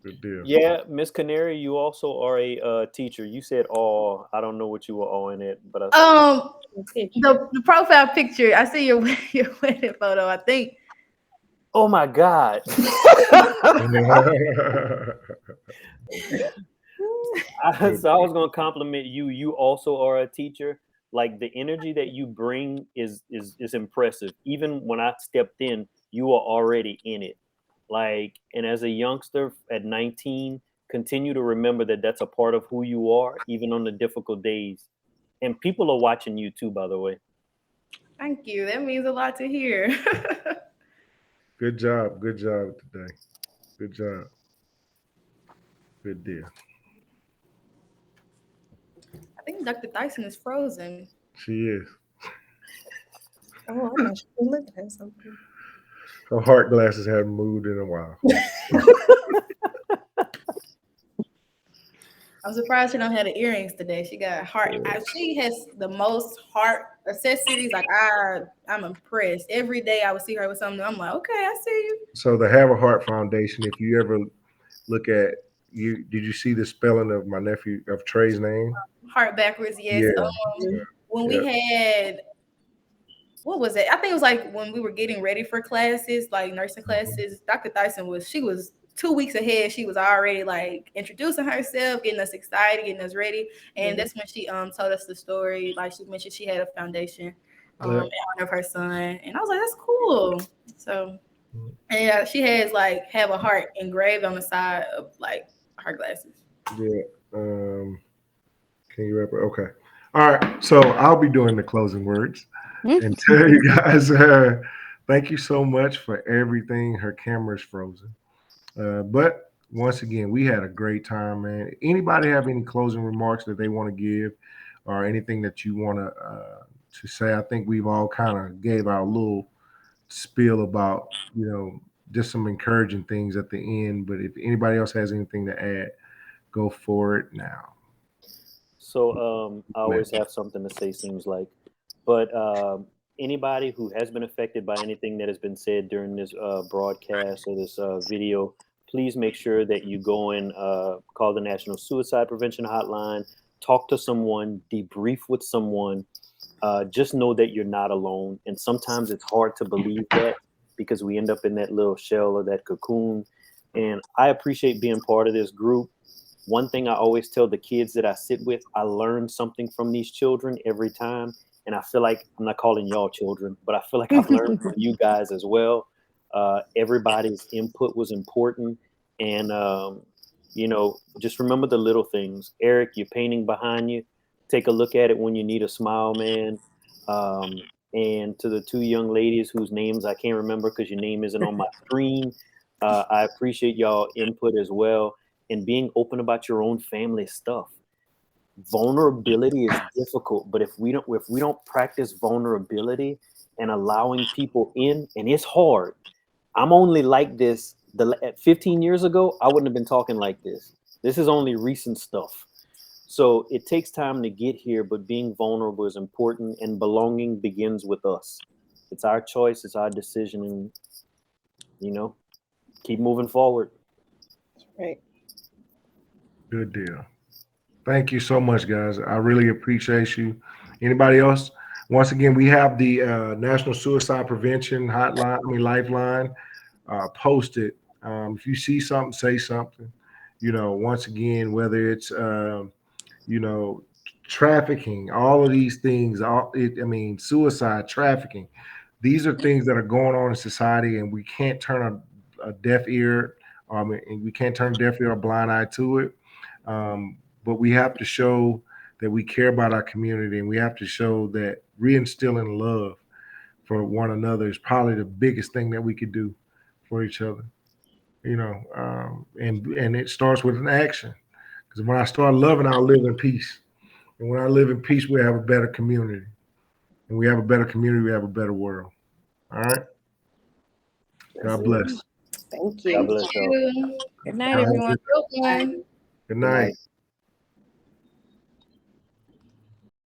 good deal. Yeah, Miss Canary, you also are a teacher. You said "oh," I don't know what you were awing at, but The profile picture. I see your your wedding photo. I think. oh my God. So I was gonna compliment you. You also are a teacher. Like the energy that you bring is impressive. Even when I stepped in, you were already in it. Like, and as a youngster at 19, continue to remember that that's a part of who you are, even on the difficult days. And people are watching you too, by the way. Thank you. That means a lot to hear. Good job. Good job today. Good job. Good deal. I think Dr. Dyson is frozen. She is. Oh, I'm not sure. Look at something. Her heart glasses haven't moved in a while. I'm surprised she don't have the earrings today. She got heart. She has the most heart accessories. Like I'm impressed. Every day I would see her with something. I'm like, okay, I see you. So the Have a Heart Foundation, if you ever look at you, did you see the spelling of my nephew of Trey's name? Heart backwards, yes. Yeah. When we had, what was it? I think it was like when we were getting ready for classes, like nursing classes. Dr. Dyson she was 2 weeks ahead. She was already like introducing herself, getting us excited, getting us ready. And that's when she told us the story. Like she mentioned she had a foundation in honor of her son. And I was like, that's cool. So and yeah, she has like have a heart engraved on the side of like her glasses. Yeah. Can you wrap it? Okay. All right. So I'll be doing the closing words and tell you guys thank you so much for everything. Her camera's frozen. But once again, we had a great time, man. Anybody have any closing remarks that they want to give or anything that you want to say? I think we've all kind of gave our little spiel about, just some encouraging things at the end. But if anybody else has anything to add, go for it now. So I always have something to say, seems like. But anybody who has been affected by anything that has been said during this broadcast or this video, please make sure that you go and call the National Suicide Prevention Hotline, talk to someone, debrief with someone. Just know that you're not alone. And sometimes it's hard to believe that because we end up in that little shell or that cocoon. And I appreciate being part of this group. one thing I always tell the kids that I sit with, I learn something from these children every time. And I feel like, I'm not calling y'all children, but I feel like I've learned from you guys as well. Everybody's input was important. And, just remember the little things. Eric, you're painting behind you. Take a look at it when you need a smile, man. And to the two young ladies whose names I can't remember because your name isn't on my screen, I appreciate y'all input as well, and being open about your own family stuff. Vulnerability is difficult, but if we don't practice vulnerability and allowing people in, and it's hard. I'm only like this. 15 years ago, I wouldn't have been talking like this. This is only recent stuff. So it takes time to get here, but being vulnerable is important, and belonging begins with us. It's our choice, it's our decision, and keep moving forward. Right. Good deal. Thank you so much, guys. I really appreciate you. Anybody else? Once again, we have the National Suicide Prevention Lifeline posted. If you see something, say something. Once again, whether it's trafficking, all of these things, suicide, trafficking. These are things that are going on in society, and we can't turn a deaf ear, and we can't turn a deaf ear or a blind eye to it. But we have to show that we care about our community, and we have to show that reinstilling love for one another is probably the biggest thing that we could do for each other. And it starts with an action. Because when I start loving, I'll live in peace. And when I live in peace, we have a better community. And we have a better community, we have a better world. All right? God bless. Thank you. God bless y'all. Good night, everyone. Good night.